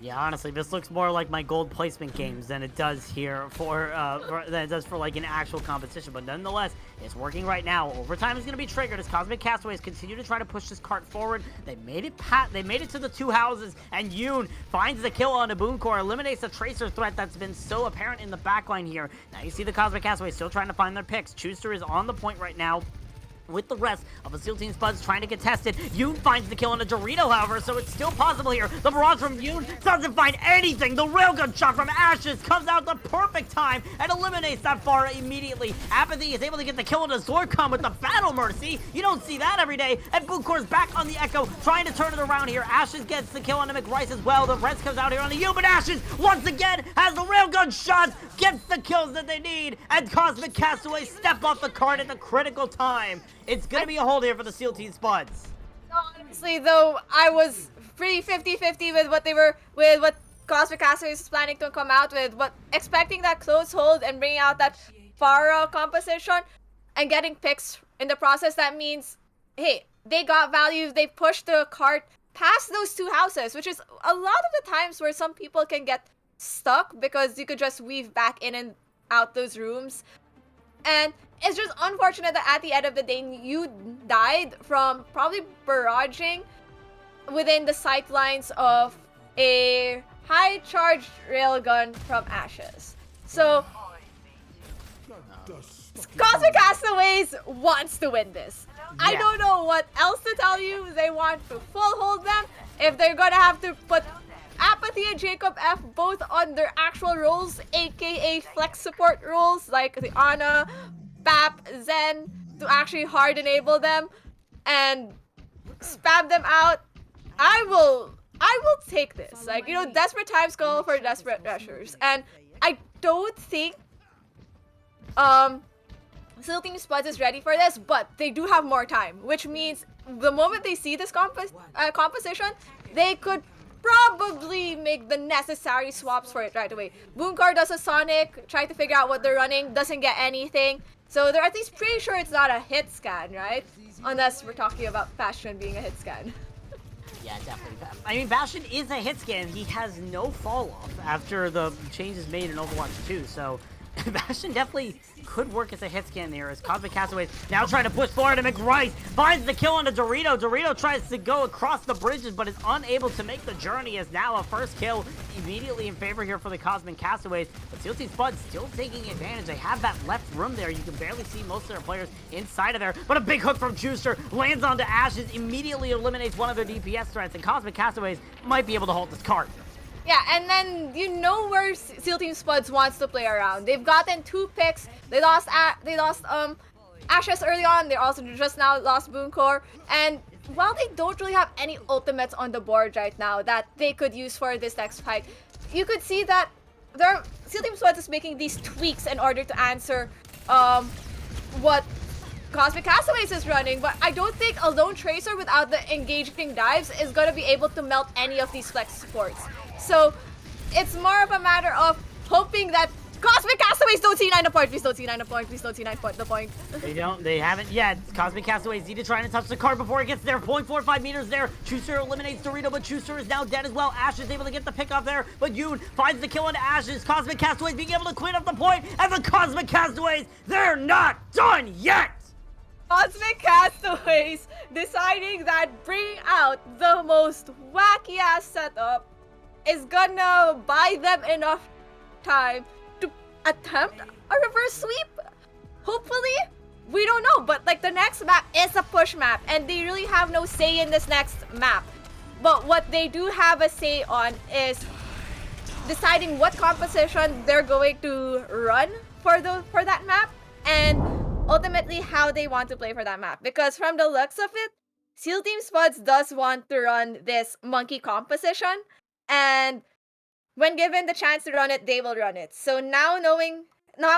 Yeah, honestly, this looks more like my gold placement games than it does here for like an actual competition. But nonetheless, it's working right now. Overtime is going to be triggered as Cosmic Castaways continue to try to push this cart forward. They made it to the 2 houses, and Yoon finds the kill on the Booncore, eliminates the Tracer threat that's been so apparent in the backline here. Now you see the Cosmic Castaways still trying to find their picks. Schuster is on the point right now. with the rest of the SEAL Team Spuds trying to get tested. Yoon finds the kill on a Dorito, however, so it's still possible here. The barrage from Yoon doesn't find anything. The railgun shot from Ashes comes out the perfect time and eliminates that Pharah immediately. Apathy is able to get the kill on a Zorcon with the Battle Mercy. You don't see that every day. And Boonkor's back on the Echo, trying to turn it around here. Ashes gets the kill on the McRice as well. The rest comes out here on the U, but Ashes, once again, has the railgun shots, gets the kills that they need, and Cosmic Castaway step off the card at the critical time. It's gonna be a hold here for the SEAL Team Spuds. Honestly, though, I was pretty 50-50 with what Cosmic Castaways was planning to come out with, but expecting that close hold and bringing out that Pharah composition and getting picks in the process, that means, hey, they got value, they pushed the cart past those two houses, which is a lot of the times where some people can get stuck because you could just weave back in and out those rooms. And it's just unfortunate that at the end of the day, you died from probably barraging within the sight lines of a high charged railgun from Ashes. So, Cosmic Castaways wants to win this. I don't know what else to tell you. They want to full hold them. If they're gonna have to put Apathy and Jacob F both on their actual roles, aka flex support roles, like the Ana, Bap, Zen, to actually hard enable them and spam them out, I will take this. Like, you know, desperate times call for desperate measures. And I don't think SEAL Team Spuds is ready for this, but they do have more time, which means the moment they see this composition, they could probably make the necessary swaps for it right away. Boonkor does a Sonic, try to figure out what they're running, doesn't get anything. So they're at least pretty sure it's not a hit scan, right? Unless we're talking about Bastion being a hit scan. Yeah, definitely. I mean, Bastion is a hit scan. He has no fall off after the changes made in Overwatch 2, so Bastion definitely could work as a hit scan there as Cosmic Castaways now trying to push forward to McRice. Finds the kill on the Dorito. Dorito tries to go across the bridges but is unable to make the journey as now a first kill immediately in favor here for the Cosmic Castaways. But SEAL Team Spuds still taking advantage. They have that left room there. You can barely see most of their players inside of there. But a big hook from Juicer lands onto Ashes, immediately eliminates one of their DPS threats, and Cosmic Castaways might be able to hold this cart. Yeah, and then you know where SEAL Team Spuds wants to play around. They've gotten 2 picks. They lost Ashes early on. They also just now lost Boonkor. And while they don't really have any ultimates on the board right now that they could use for this next fight, you could see that SEAL Team Spuds is making these tweaks in order to answer what Cosmic Castaways is running, but I don't think a Lone Tracer without the engaging dives is going to be able to melt any of these flex supports. So it's more of a matter of hoping that Cosmic Castaways don't see 9 point. Please don't see 9 point. Please don't see 9 point. The point. They haven't yet. Cosmic Castaways need to try and touch the card before it gets there. 0.45 meters there. Chuser eliminates Dorito, but Chuser is now dead as well. Ash is able to get the pick off there, but Yoon finds the kill on Ashes. Cosmic Castaways being able to clean up the point, and the Cosmic Castaways, they're not done yet! Cosmic Castaways deciding that bringing out the most wacky ass setup is gonna buy them enough time to attempt a reverse sweep. Hopefully, we don't know, but like the next map is a push map and they really have no say in this next map. But what they do have a say on is deciding what composition they're going to run for that map and ultimately how they want to play for that map. Because from the looks of it, SEAL Team Spuds does want to run this monkey composition, and when given the chance to run it, they will run it. So now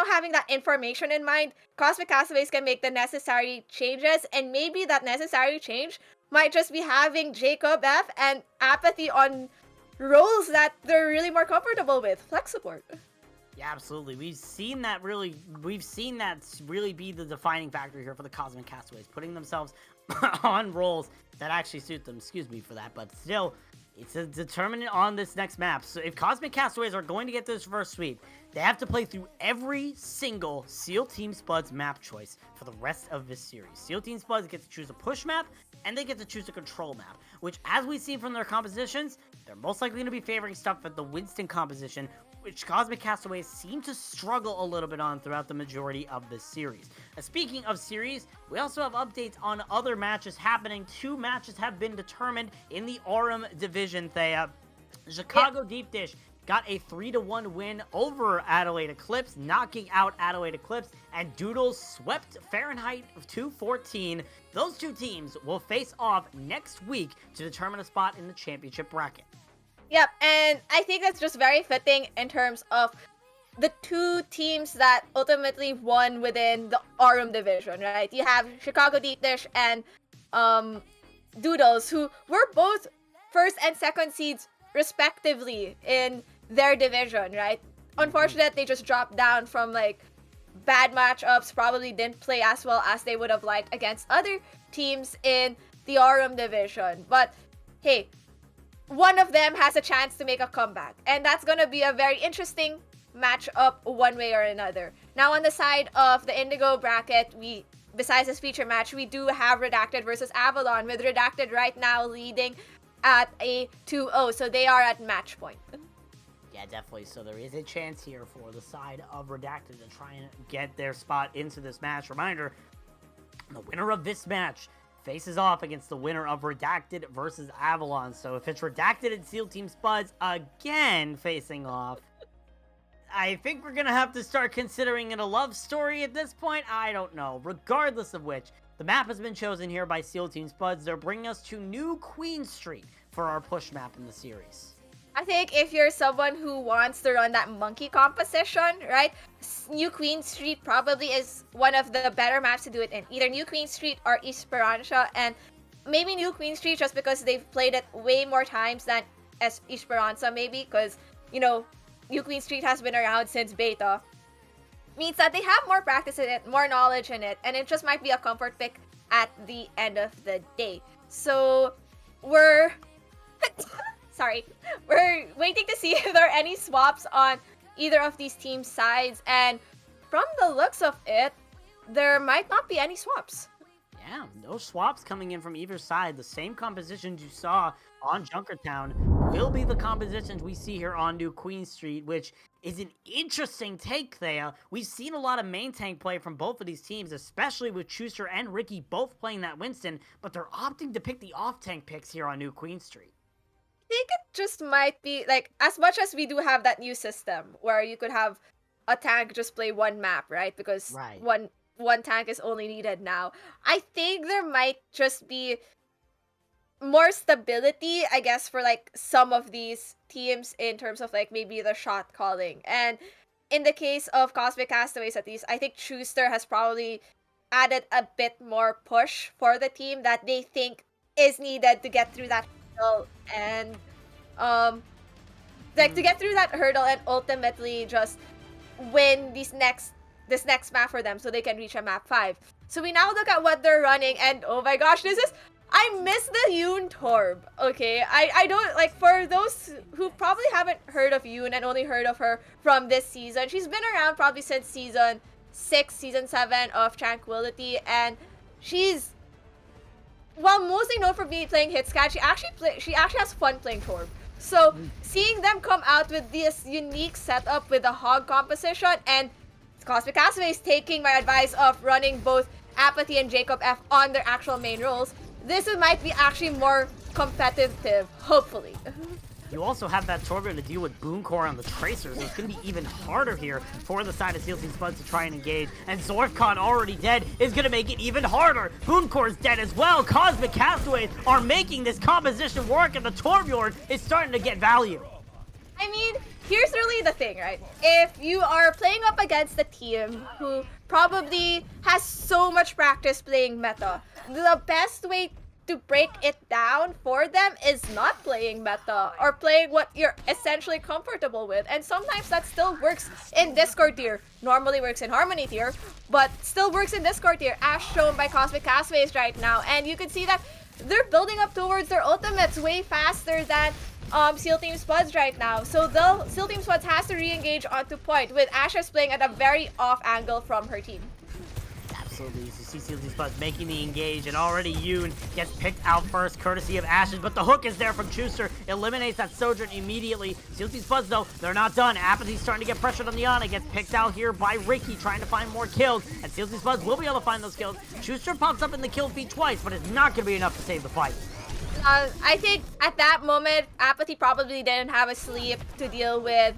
having that information in mind, Cosmic Castaways can make the necessary changes, and maybe that necessary change might just be having Jacob F and Apathy on roles that they're really more comfortable with. Flex support. Yeah, absolutely. We've seen that really be the defining factor here for the Cosmic Castaways, putting themselves on roles that actually suit them. Excuse me for that, but still, it's a determinant on this next map. So if Cosmic Castaways are going to get this first sweep, they have to play through every single SEAL Team Spuds map choice for the rest of this series. SEAL Team Spuds get to choose a push map, and they get to choose a control map, which, as we've seen from their compositions, they're most likely going to be favoring stuff at the Winston composition, which Cosmic Castaways seem to struggle a little bit on throughout the majority of this series. Speaking of series, we also have updates on other matches happening. 2 matches have been determined in the Aurum division, Thea. Chicago Deep Dish got a 3-1 win over Adelaide Eclipse, knocking out Adelaide Eclipse, and Doodles swept Fahrenheit 214. Those 2 teams will face off next week to determine a spot in the championship bracket. Yep, and I think that's just very fitting in terms of the 2 teams that ultimately won within the Aurum division, right? You have Chicago Deep Dish and Doodles, who were both first and second seeds respectively in their division, right? Unfortunately, they just dropped down from like bad matchups, probably didn't play as well as they would have liked against other teams in the Aurum division. But hey, one of them has a chance to make a comeback, and that's gonna be a very interesting matchup one way or another. Now on the side of the Indigo bracket, besides this feature match, we do have Redacted versus Avalon, with Redacted right now leading at a 2-0, so they are at match point. Yeah, definitely. So there is a chance here for the side of Redacted to try and get their spot into this match. Reminder, the winner of this match faces off against the winner of Redacted versus Avalon. So if it's Redacted and SEAL Team Spuds again facing off, I think we're going to have to start considering it a love story at this point. I don't know. Regardless of which, the map has been chosen here by SEAL Team Spuds. They're bringing us to New Queen Street for our push map in the series. I think if you're someone who wants to run that monkey composition, right, New Queen Street probably is one of the better maps to do it in. Either New Queen Street or Esperanza, and maybe New Queen Street just because they've played it way more times than Esperanza, maybe, because, you know, New Queen Street has been around since beta. Means that they have more practice in it, more knowledge in it, and it just might be a comfort pick at the end of the day. So, we're waiting to see if there are any swaps on either of these teams' sides, and from the looks of it, there might not be any swaps. Yeah, no swaps coming in from either side. The same compositions you saw on Junkertown will be the compositions we see here on New Queen Street, which is an interesting take there. We've seen a lot of main tank play from both of these teams, especially with Schuster and Ricky both playing that Winston, but they're opting to pick the off-tank picks here on New Queen Street. I think it just might be, like, as much as we do have that new system where you could have a tank just play one map, right? Because one tank is only needed now. I think there might just be more stability, I guess, for like some of these teams in terms of like maybe the shot calling. And in the case of Cosmic Castaways, at least, I think Schuster has probably added a bit more push for the team that they think is needed to get through that hurdle and to get through that hurdle and ultimately just win this next map for them so they can reach a map 5. So we now look at what they're running, and oh my gosh, I miss the Yoon Torb, okay? I don't, like, for those who probably haven't heard of Yoon and only heard of her from this season, she's been around probably since season 6, season 7 of Tranquility, and she's, well, mostly known for playing Hitscat, she actually has fun playing Torb. So, seeing them come out with this unique setup with the Hog composition, and Cosmic Castaways taking my advice of running both Apathy and Jacob F on their actual main roles, this might be actually more competitive, hopefully. You also have that Torbjorn to deal with Booncore on the Tracers. It's going to be even harder here for the side of SEAL Team Spuds to try and engage. And Zorfcon already dead is going to make it even harder. Booncore's dead as well. Cosmic Castaways are making this composition work, and the Torbjorn is starting to get value. I mean, here's really the thing, right? If you are playing up against a team who probably has so much practice playing meta, the best way to break it down for them is not playing meta or playing what you're essentially comfortable with. And sometimes that still works in Discord tier, normally works in Harmony tier, but still works in Discord tier, as shown by Cosmic Castaways right now. And you can see that they're building up towards their ultimates way faster than SEAL Team Spuds right now. So the SEAL Team Spuds has to re-engage onto point, with Ashes playing at a very off angle from her team. Absolutely. You see CLT Spuds making the engage, and already Yoon gets picked out first, courtesy of Ashes, but the hook is there from Schuster. Eliminates that Sojourn immediately. CLT Spuds, though, they're not done. Apathy's starting to get pressured on the Ana. Gets picked out here by Ricky, trying to find more kills, and CLT Spuds will be able to find those kills. Schuster pops up in the kill feed twice, but it's not going to be enough to save the fight. I think at that moment, Apathy probably didn't have a sleep to deal with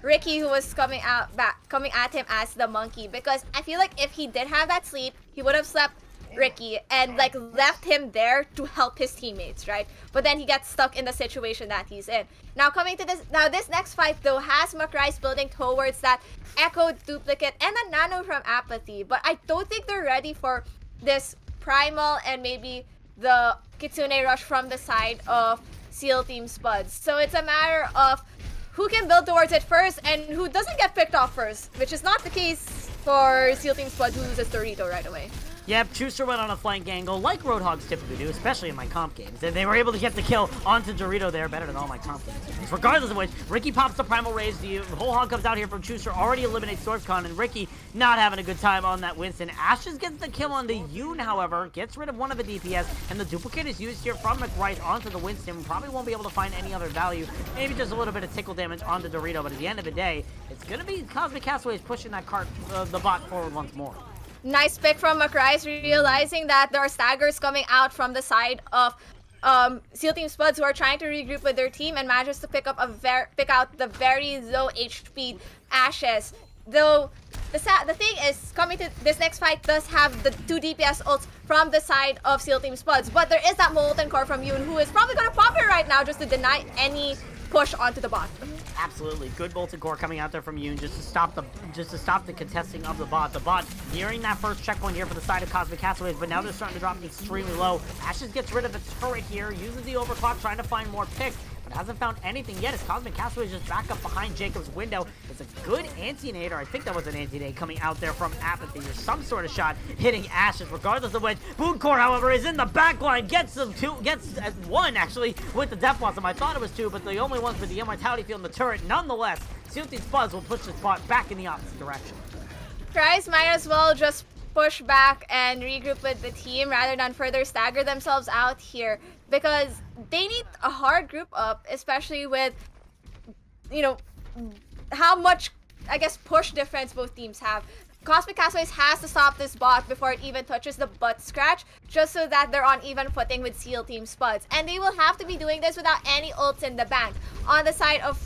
Ricky, who was coming at him as the monkey, because I feel like if he did have that sleep, he would have slept Ricky and like left him there to help his teammates, right? But then he gets stuck in the situation that he's in. Now coming to this next fight though has McRice building towards that Echo duplicate and a Nano from Apathy, but I don't think they're ready for this Primal and maybe the Kitsune Rush from the side of SEAL Team Spuds. So it's a matter of who can build towards it first and who doesn't get picked off first, which is not the case for SEAL Team Spuds, who loses Dorito right away. Yep, Schuster went on a flank angle like Roadhogs typically do, especially in my comp games. And they were able to get the kill onto Dorito there, better than all my comp games. Regardless of which, Ricky pops the Primal Raise. The whole hog comes out here from Schuster, already eliminates Sorfcon, and Ricky not having a good time on that Winston. Ashes gets the kill on the Yoon, however, gets rid of one of the DPS, and the duplicate is used here from McRice onto the Winston. Probably won't be able to find any other value. Maybe just a little bit of tickle damage onto Dorito, but at the end of the day, it's going to be Cosmic Castaways pushing that the bot forward once more. Nice pick from McRice, realizing that there are staggers coming out from the side of SEAL Team Spuds, who are trying to regroup with their team, and manages to pick out the very low HP Ashes. Though the thing is, coming to this next fight does have the 2 DPS ults from the side of SEAL Team Spuds, but there is that Molten Core from Yoon, who is probably going to pop it right now just to deny any push onto the bot. Absolutely, good Molten Core coming out there from Yoon just to stop the contesting of the bot. The bot nearing that first checkpoint here for the side of Cosmic Castaways, but now they're starting to drop extremely low. Ashes gets rid of its turret here, uses the overclock, trying to find more picks, but hasn't found anything yet as Cosmic Castaways just back up behind Jacob's window. It's a good anti-nader. I think that was an anti-nade coming out there from Apathy, or some sort of shot hitting Ashes, regardless of which. Booncore, however, is in the back line, gets one actually with the Death Blossom. I thought it was 2, but the only ones with the Immortality Field and the turret. Nonetheless, SEAL Team Spuds will push this bot back in the opposite direction. Price might as well just push back and regroup with the team rather than further stagger themselves out here, because they need a hard group up, especially with, you know, how much, I guess, push difference both teams have. Cosmic Castaways has to stop this bot before it even touches the butt scratch, just so that they're on even footing with SEAL Team Spuds. And they will have to be doing this without any ults in the bank. On the side of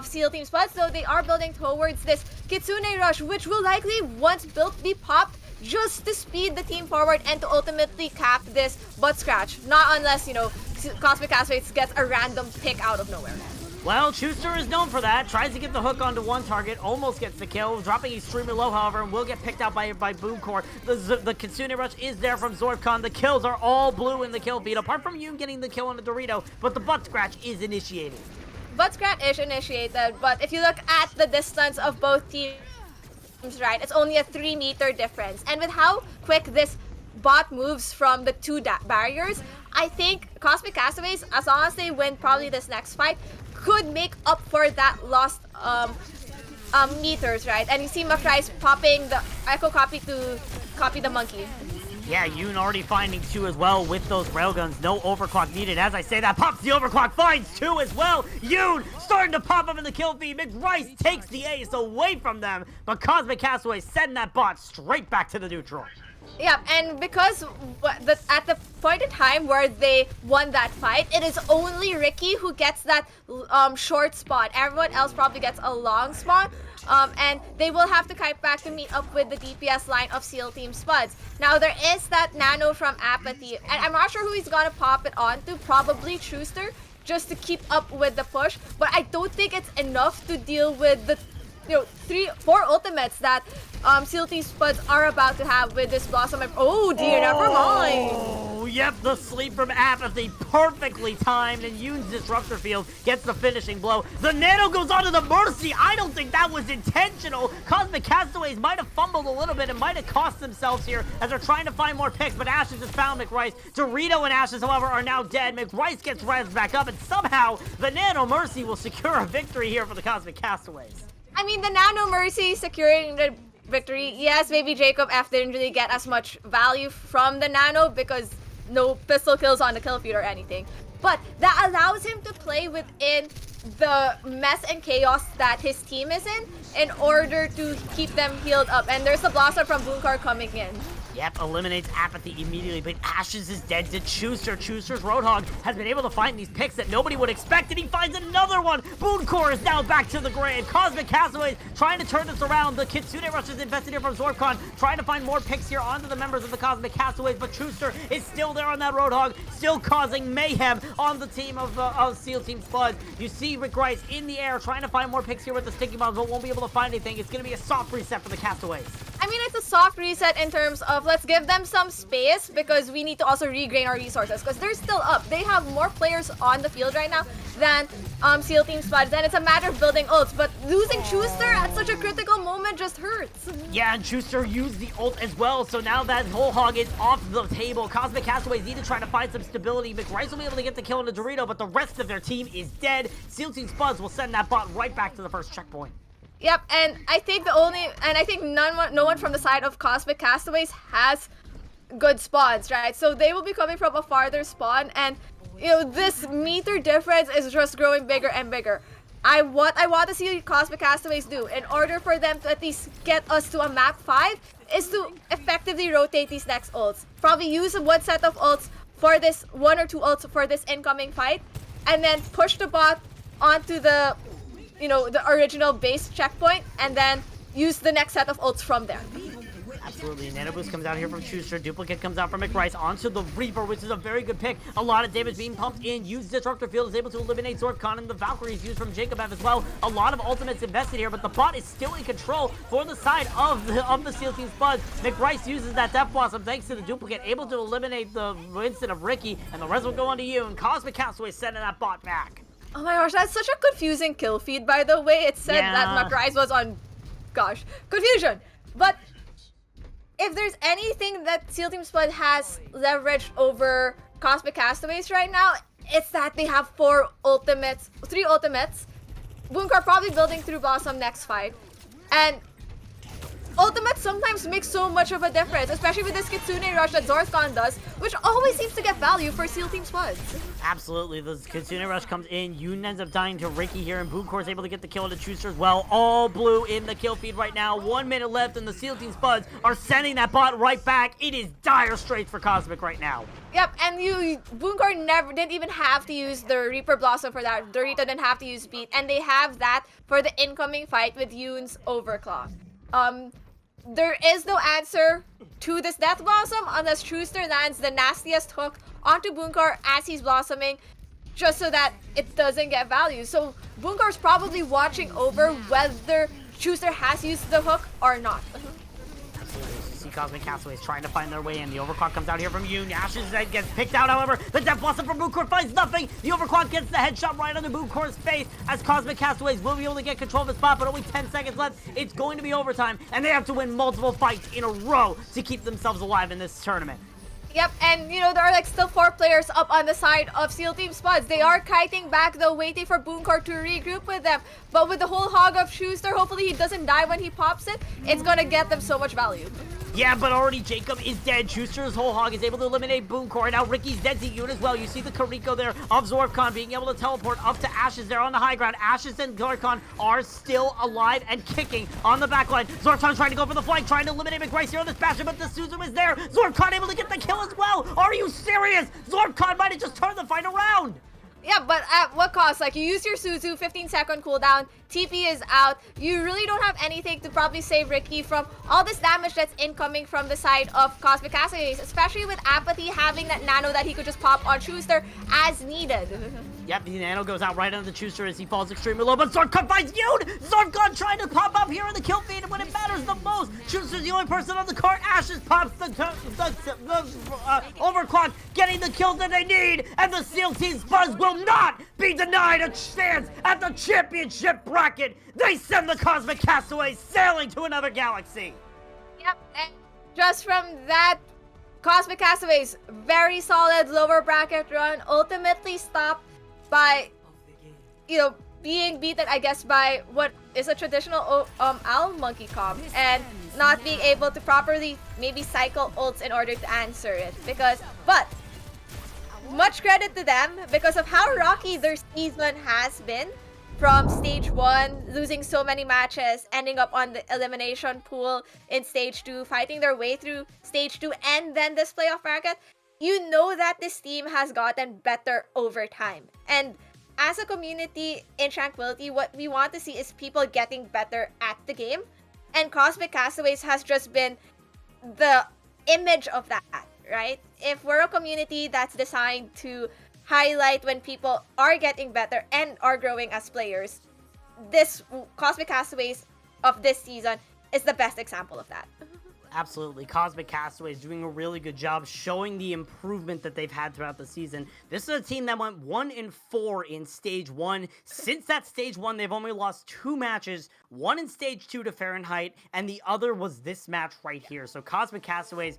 SEAL Team Spuds, though, they are building towards this Kitsune Rush, which will likely, once built, be popped just to speed the team forward and to ultimately cap this butt scratch. Not unless, you know, Cosmic Castaways gets a random pick out of nowhere. Well, Schuster is known for that. Tries to get the hook onto one target, almost gets the kill, dropping extremely low, however, and will get picked out by Boomcore. The Kitsune Rush is there from Zorfcon. The kills are all blue in the kill feed, apart from Yoon getting the kill on the Dorito, but the butt scratch is initiated. Butt scratch is initiated, but if you look at the distance of both teams, right, it's only a 3-meter difference. And with how quick this bot moves from the 2 barriers, I think Cosmic Castaways, as long as they win probably this next fight, could make up for that lost meters, right? And you see McRice popping the Echo Copy to copy the monkey. Yeah, Yoon already finding 2 as well with those railguns. No overclock needed. As I say that, pops the overclock, finds 2 as well. Yoon starting to pop up in the kill feed. McRice takes the ace away from them, but Cosmic Castaway sending that bot straight back to the neutral. Yeah, and because at the point in time where they won that fight, it is only Ricky who gets that short spot. Everyone else probably gets a long spot. And they will have to kite back to meet up with the DPS line of SEAL Team Spuds. Now, there is that Nano from Apathy, and I'm not sure who he's gonna pop it onto, probably Schuster, just to keep up with the push, but I don't think it's enough to deal with the 4 ultimates that SEAL Team Spuds are about to have with this Blossom. Oh dear, never mind. Oh, yep, the sleep from Apathy, perfectly timed, and Yoon's Disruptor Field gets the finishing blow. The Nano goes onto the Mercy. I don't think that was intentional. Cosmic Castaways might have fumbled a little bit and might have cost themselves here as they're trying to find more picks, but Ashes has found McRice. Dorito and Ashes, however, are now dead. McRice gets rezzed back up, and somehow the Nano Mercy will secure a victory here for the Cosmic Castaways. I mean, the Nano Mercy securing the victory. Yes, maybe Jacob F didn't really get as much value from the Nano because no pistol kills on the kill feed or anything. But that allows him to play within the mess and chaos that his team is in order to keep them healed up. And there's the Blossom from Boonkar coming in. Yep, eliminates Apathy immediately, but Ashes is dead to Chuster. Chuster's Roadhog has been able to find these picks that nobody would expect, and he finds another one. Booncore is now back to the grave. Cosmic Castaways trying to turn this around. The Kitsune Rush is invested here from Zorkon, trying to find more picks here onto the members of the Cosmic Castaways, but Chuster is still there on that Roadhog, still causing mayhem on the team of SEAL Team Spuds. You see Rick Rice in the air trying to find more picks here with the Sticky Bombs, but won't be able to find anything. It's going to be a soft reset for the Castaways. I mean, it's a soft reset in terms of let's give them some space because we need to also regain our resources because they're still up. They have more players on the field right now than SEAL Team Spuds, and it's a matter of building ults, but losing Chuster at such a critical moment just hurts. Yeah, and Chuster used the ult as well, so now that whole hog is off the table. Cosmic Castaways need to try to find some stability. McRice will be able to get the kill on the Dorito, but the rest of their team is dead. SEAL Team Spuds will send that bot right back to the first checkpoint. Yep, and I think no one from the side of Cosmic Castaways has good spawns, right? So they will be coming from a farther spawn, and you know this meter difference is just growing bigger and bigger. What I want to see Cosmic Castaways do in order for them to at least get us to a map 5 is to effectively rotate these next ults. Probably use one set of ults for this, one or two ults for this incoming fight, and then push the bot onto the the original base checkpoint, and then use the next set of ults from there. Absolutely. Nano Boost comes out here from Chuster. Duplicate comes out from McRice onto the Reaper, which is a very good pick. A lot of damage being pumped in. Used Disruptor Field is able to eliminate Zorkon, and the Valkyrie is used from Jacob F as well. A lot of ultimates invested here, but the bot is still in control for the side of the SEAL Team Spuds. McRice uses that Death Blossom thanks to the Duplicate, able to eliminate the Winston of Ricky, and the rest will go on to you, and Cosmic Castaway sending that bot back. Oh my gosh, that's such a confusing kill feed, by the way. It said that McRice was on... Gosh, confusion! But if there's anything that SEAL Team Spud has leveraged over Cosmic Castaways right now, it's that they have 3 ultimates. Boonkar probably building through Blossom next fight. And ultimates sometimes make so much of a difference, especially with this Kitsune Rush that Zorkon does, which always seems to get value for SEAL Team Spuds. Absolutely, the Kitsune Rush comes in, Yoon ends up dying to Ricky here, and Booncore is able to get the kill to Chuster as well. All blue in the kill feed right now, 1 minute left, and the SEAL Team Spuds are sending that bot right back. It is dire straits for Cosmic right now. Yep, and Boonkar didn't even have to use the Reaper Blossom for that. Dorito didn't have to use Beat, and they have that for the incoming fight with Yoon's Overclock. There is no answer to this Death Blossom unless Chuster lands the nastiest hook onto Boonkar as he's blossoming, just so that it doesn't get value. So Boonkar's probably watching over whether Chuster has used the hook or not. Absolutely. You see Cosmic Castaways trying to find their way in. The Overclock comes out here from Yoon. Ashes gets picked out, however. The Death Blossom from Booncore finds nothing. The Overclock gets the headshot right under Booncore's face as Cosmic Castaways will be able to get control of the spot, but only 10 seconds left. It's going to be overtime, and they have to win multiple fights in a row to keep themselves alive in this tournament. Yep, and there are still 4 players up on the side of SEAL Team Spuds. They are kiting back though, waiting for Boonkar to regroup with them. But with the whole hog of Chuster, hopefully he doesn't die when he pops it. It's gonna get them so much value. Yeah, but already Jacob is dead. Chuster's whole hog is able to eliminate Booncore. Now Ricky's dead to Yoon as well. You see the Kariko there of Zorkon being able to teleport up to Ashes there on the high ground. Ashes and Zorkon are still alive and kicking on the back line. Zorkon trying to go for the flank, trying to eliminate McRice here on this bastion, but the Suzu is there. Zorkon able to get the kill as well. Are you serious? Zorkon might have just turned the fight around. Yeah, but at what cost? Like, you use your Suzu, 15-second cooldown, TP is out. You really don't have anything to probably save Ricky from all this damage that's incoming from the side of Cosmic Castaways, especially with Apathy having that nano that he could just pop on Chuster as needed. Yep, the nano goes out right under the Chuster as he falls extremely low, but Zorkon finds Yoon! Zorkon trying to pop up here in the kill feed when it matters the most. Chuster's the only person on the cart. Ashes pops the Overclock, getting the kills that they need, and the SEAL Team Spuds will not be denied a chance at the championship bracket. They send the Cosmic Castaways sailing to another galaxy. Yep, and just from that, Cosmic Castaways, very solid lower bracket run, ultimately stopped by, being beaten, I guess, by what is a traditional Owl Monkey comp. And not being able to properly maybe cycle ults in order to answer it. But much credit to them because of how rocky their season has been. From stage 1, losing so many matches, ending up on the elimination pool in stage 2, fighting their way through stage 2, and then this playoff bracket. You know that this team has gotten better over time. And as a community in Tranquility, what we want to see is people getting better at the game. And Cosmic Castaways has just been the image of that, right? If we're a community that's designed to highlight when people are getting better and are growing as players, this Cosmic Castaways of this season is the best example of that. Absolutely. Cosmic Castaways doing a really good job showing the improvement that they've had throughout the season. This is a team that went 1-4 in stage 1. Since that stage 1, they've only lost 2 matches, one in stage 2 to Fahrenheit, and the other was this match right here. So Cosmic Castaways,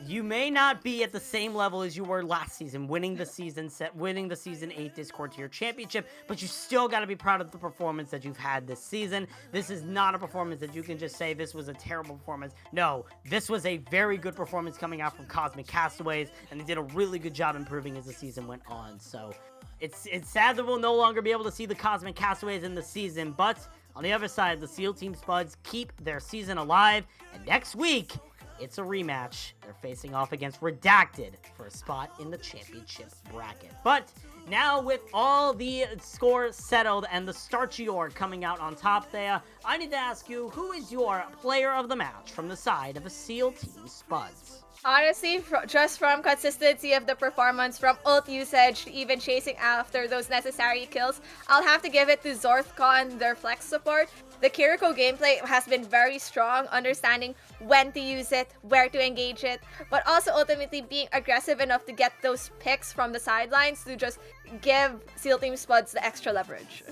you may not be at the same level as you were last season, winning the season 8 Discord Tier Championship, but you still got to be proud of the performance that you've had this season. This is not a performance that you can just say this was a terrible performance. No, this was a very good performance coming out from Cosmic Castaways, and they did a really good job improving as the season went on. So it's sad that we'll no longer be able to see the Cosmic Castaways in the season, but on the other side, the SEAL Team Spuds keep their season alive, and next week, it's a rematch. They're facing off against Redacted for a spot in the championship bracket. But now with all the scores settled and the starchy org coming out on top there, I need to ask you, who is your player of the match from the side of the SEAL Team Spuds? Honestly, just from consistency of the performance, from ult usage to even chasing after those necessary kills, I'll have to give it to Zorthcon, their flex support. The Kiriko gameplay has been very strong, understanding when to use it, where to engage it, but also ultimately being aggressive enough to get those picks from the sidelines to just give SEAL Team Spuds the extra leverage.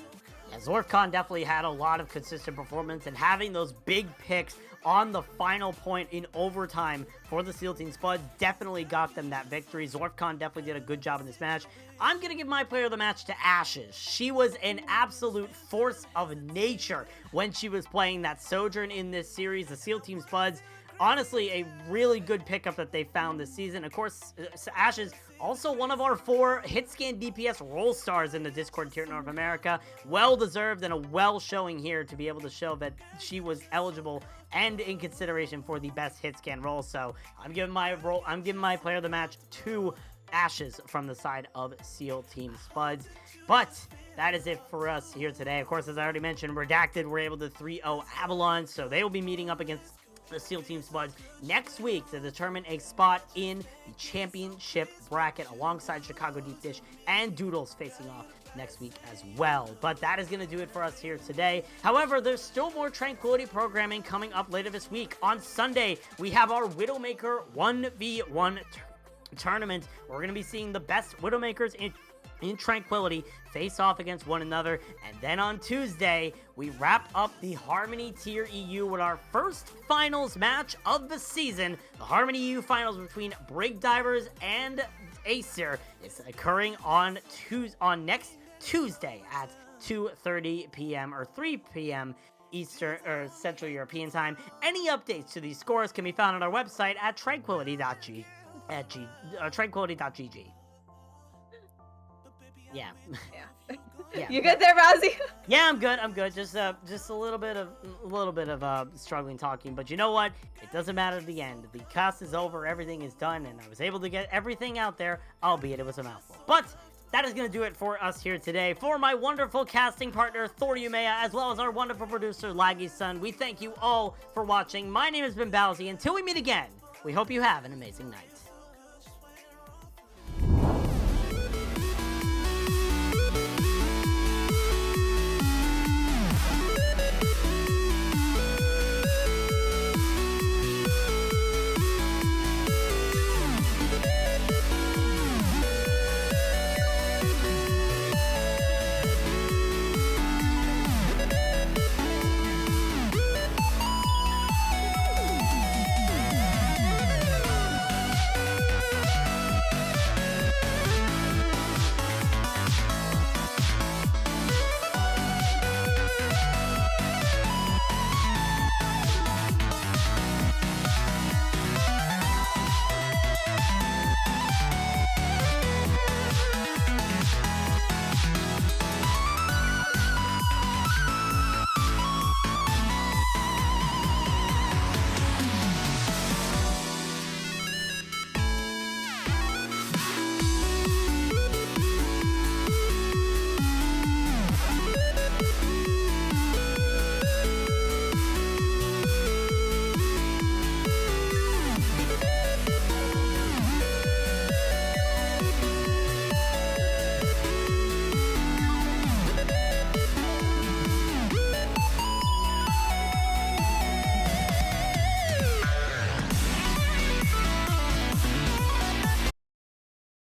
Yeah, Zorthcon definitely had a lot of consistent performance, and having those big picks on the final point in overtime for the SEAL Team Spuds definitely got them that victory. Zorthcon definitely did a good job in this match. I'm going to give my player of the match to Ashes. She was an absolute force of nature when she was playing that Sojourn in this series. The SEAL Team Spuds, honestly, a really good pickup that they found this season. Of course, Ashes, also one of our 4 Hitscan DPS role stars in the Discord Tier North America. Well-deserved and a well showing here to be able to show that she was eligible and in consideration for the best Hitscan role. So I'm giving my player of the match to Ashes from the side of SEAL Team Spuds. But that is it for us here today. Of course, as I already mentioned, Redacted were able to 3-0 Avalon, so they will be meeting up against the SEAL Team Spuds next week to determine a spot in the championship bracket alongside Chicago Deep Dish and Doodles facing off next week as well. But that is going to do it for us here today. However, there's still more Tranquility programming coming up later this week. On Sunday, we have our Widowmaker 1v1 tournament. We're going to be seeing the best Widowmakers in Tranquility face off against one another. And then on Tuesday, we wrap up the Harmony Tier EU with our first finals match of the season. The Harmony EU finals between Brig Divers and Acer is occurring on next Tuesday at 2:30 p.m. or 3 p.m. Eastern or Central European time. Any updates to these scores can be found on our website at tranquility.gg. Yeah. Yeah. You good there, Rousey? Yeah, I'm good. Just a little bit of struggling talking, but you know what? It doesn't matter at the end. The cast is over, everything is done, and I was able to get everything out there, albeit it was a mouthful. But that is going to do it for us here today. For my wonderful casting partner, Thor Umea, as well as our wonderful producer, Laggy Sun, we thank you all for watching. My name has been Bowsy. Until we meet again, we hope you have an amazing night.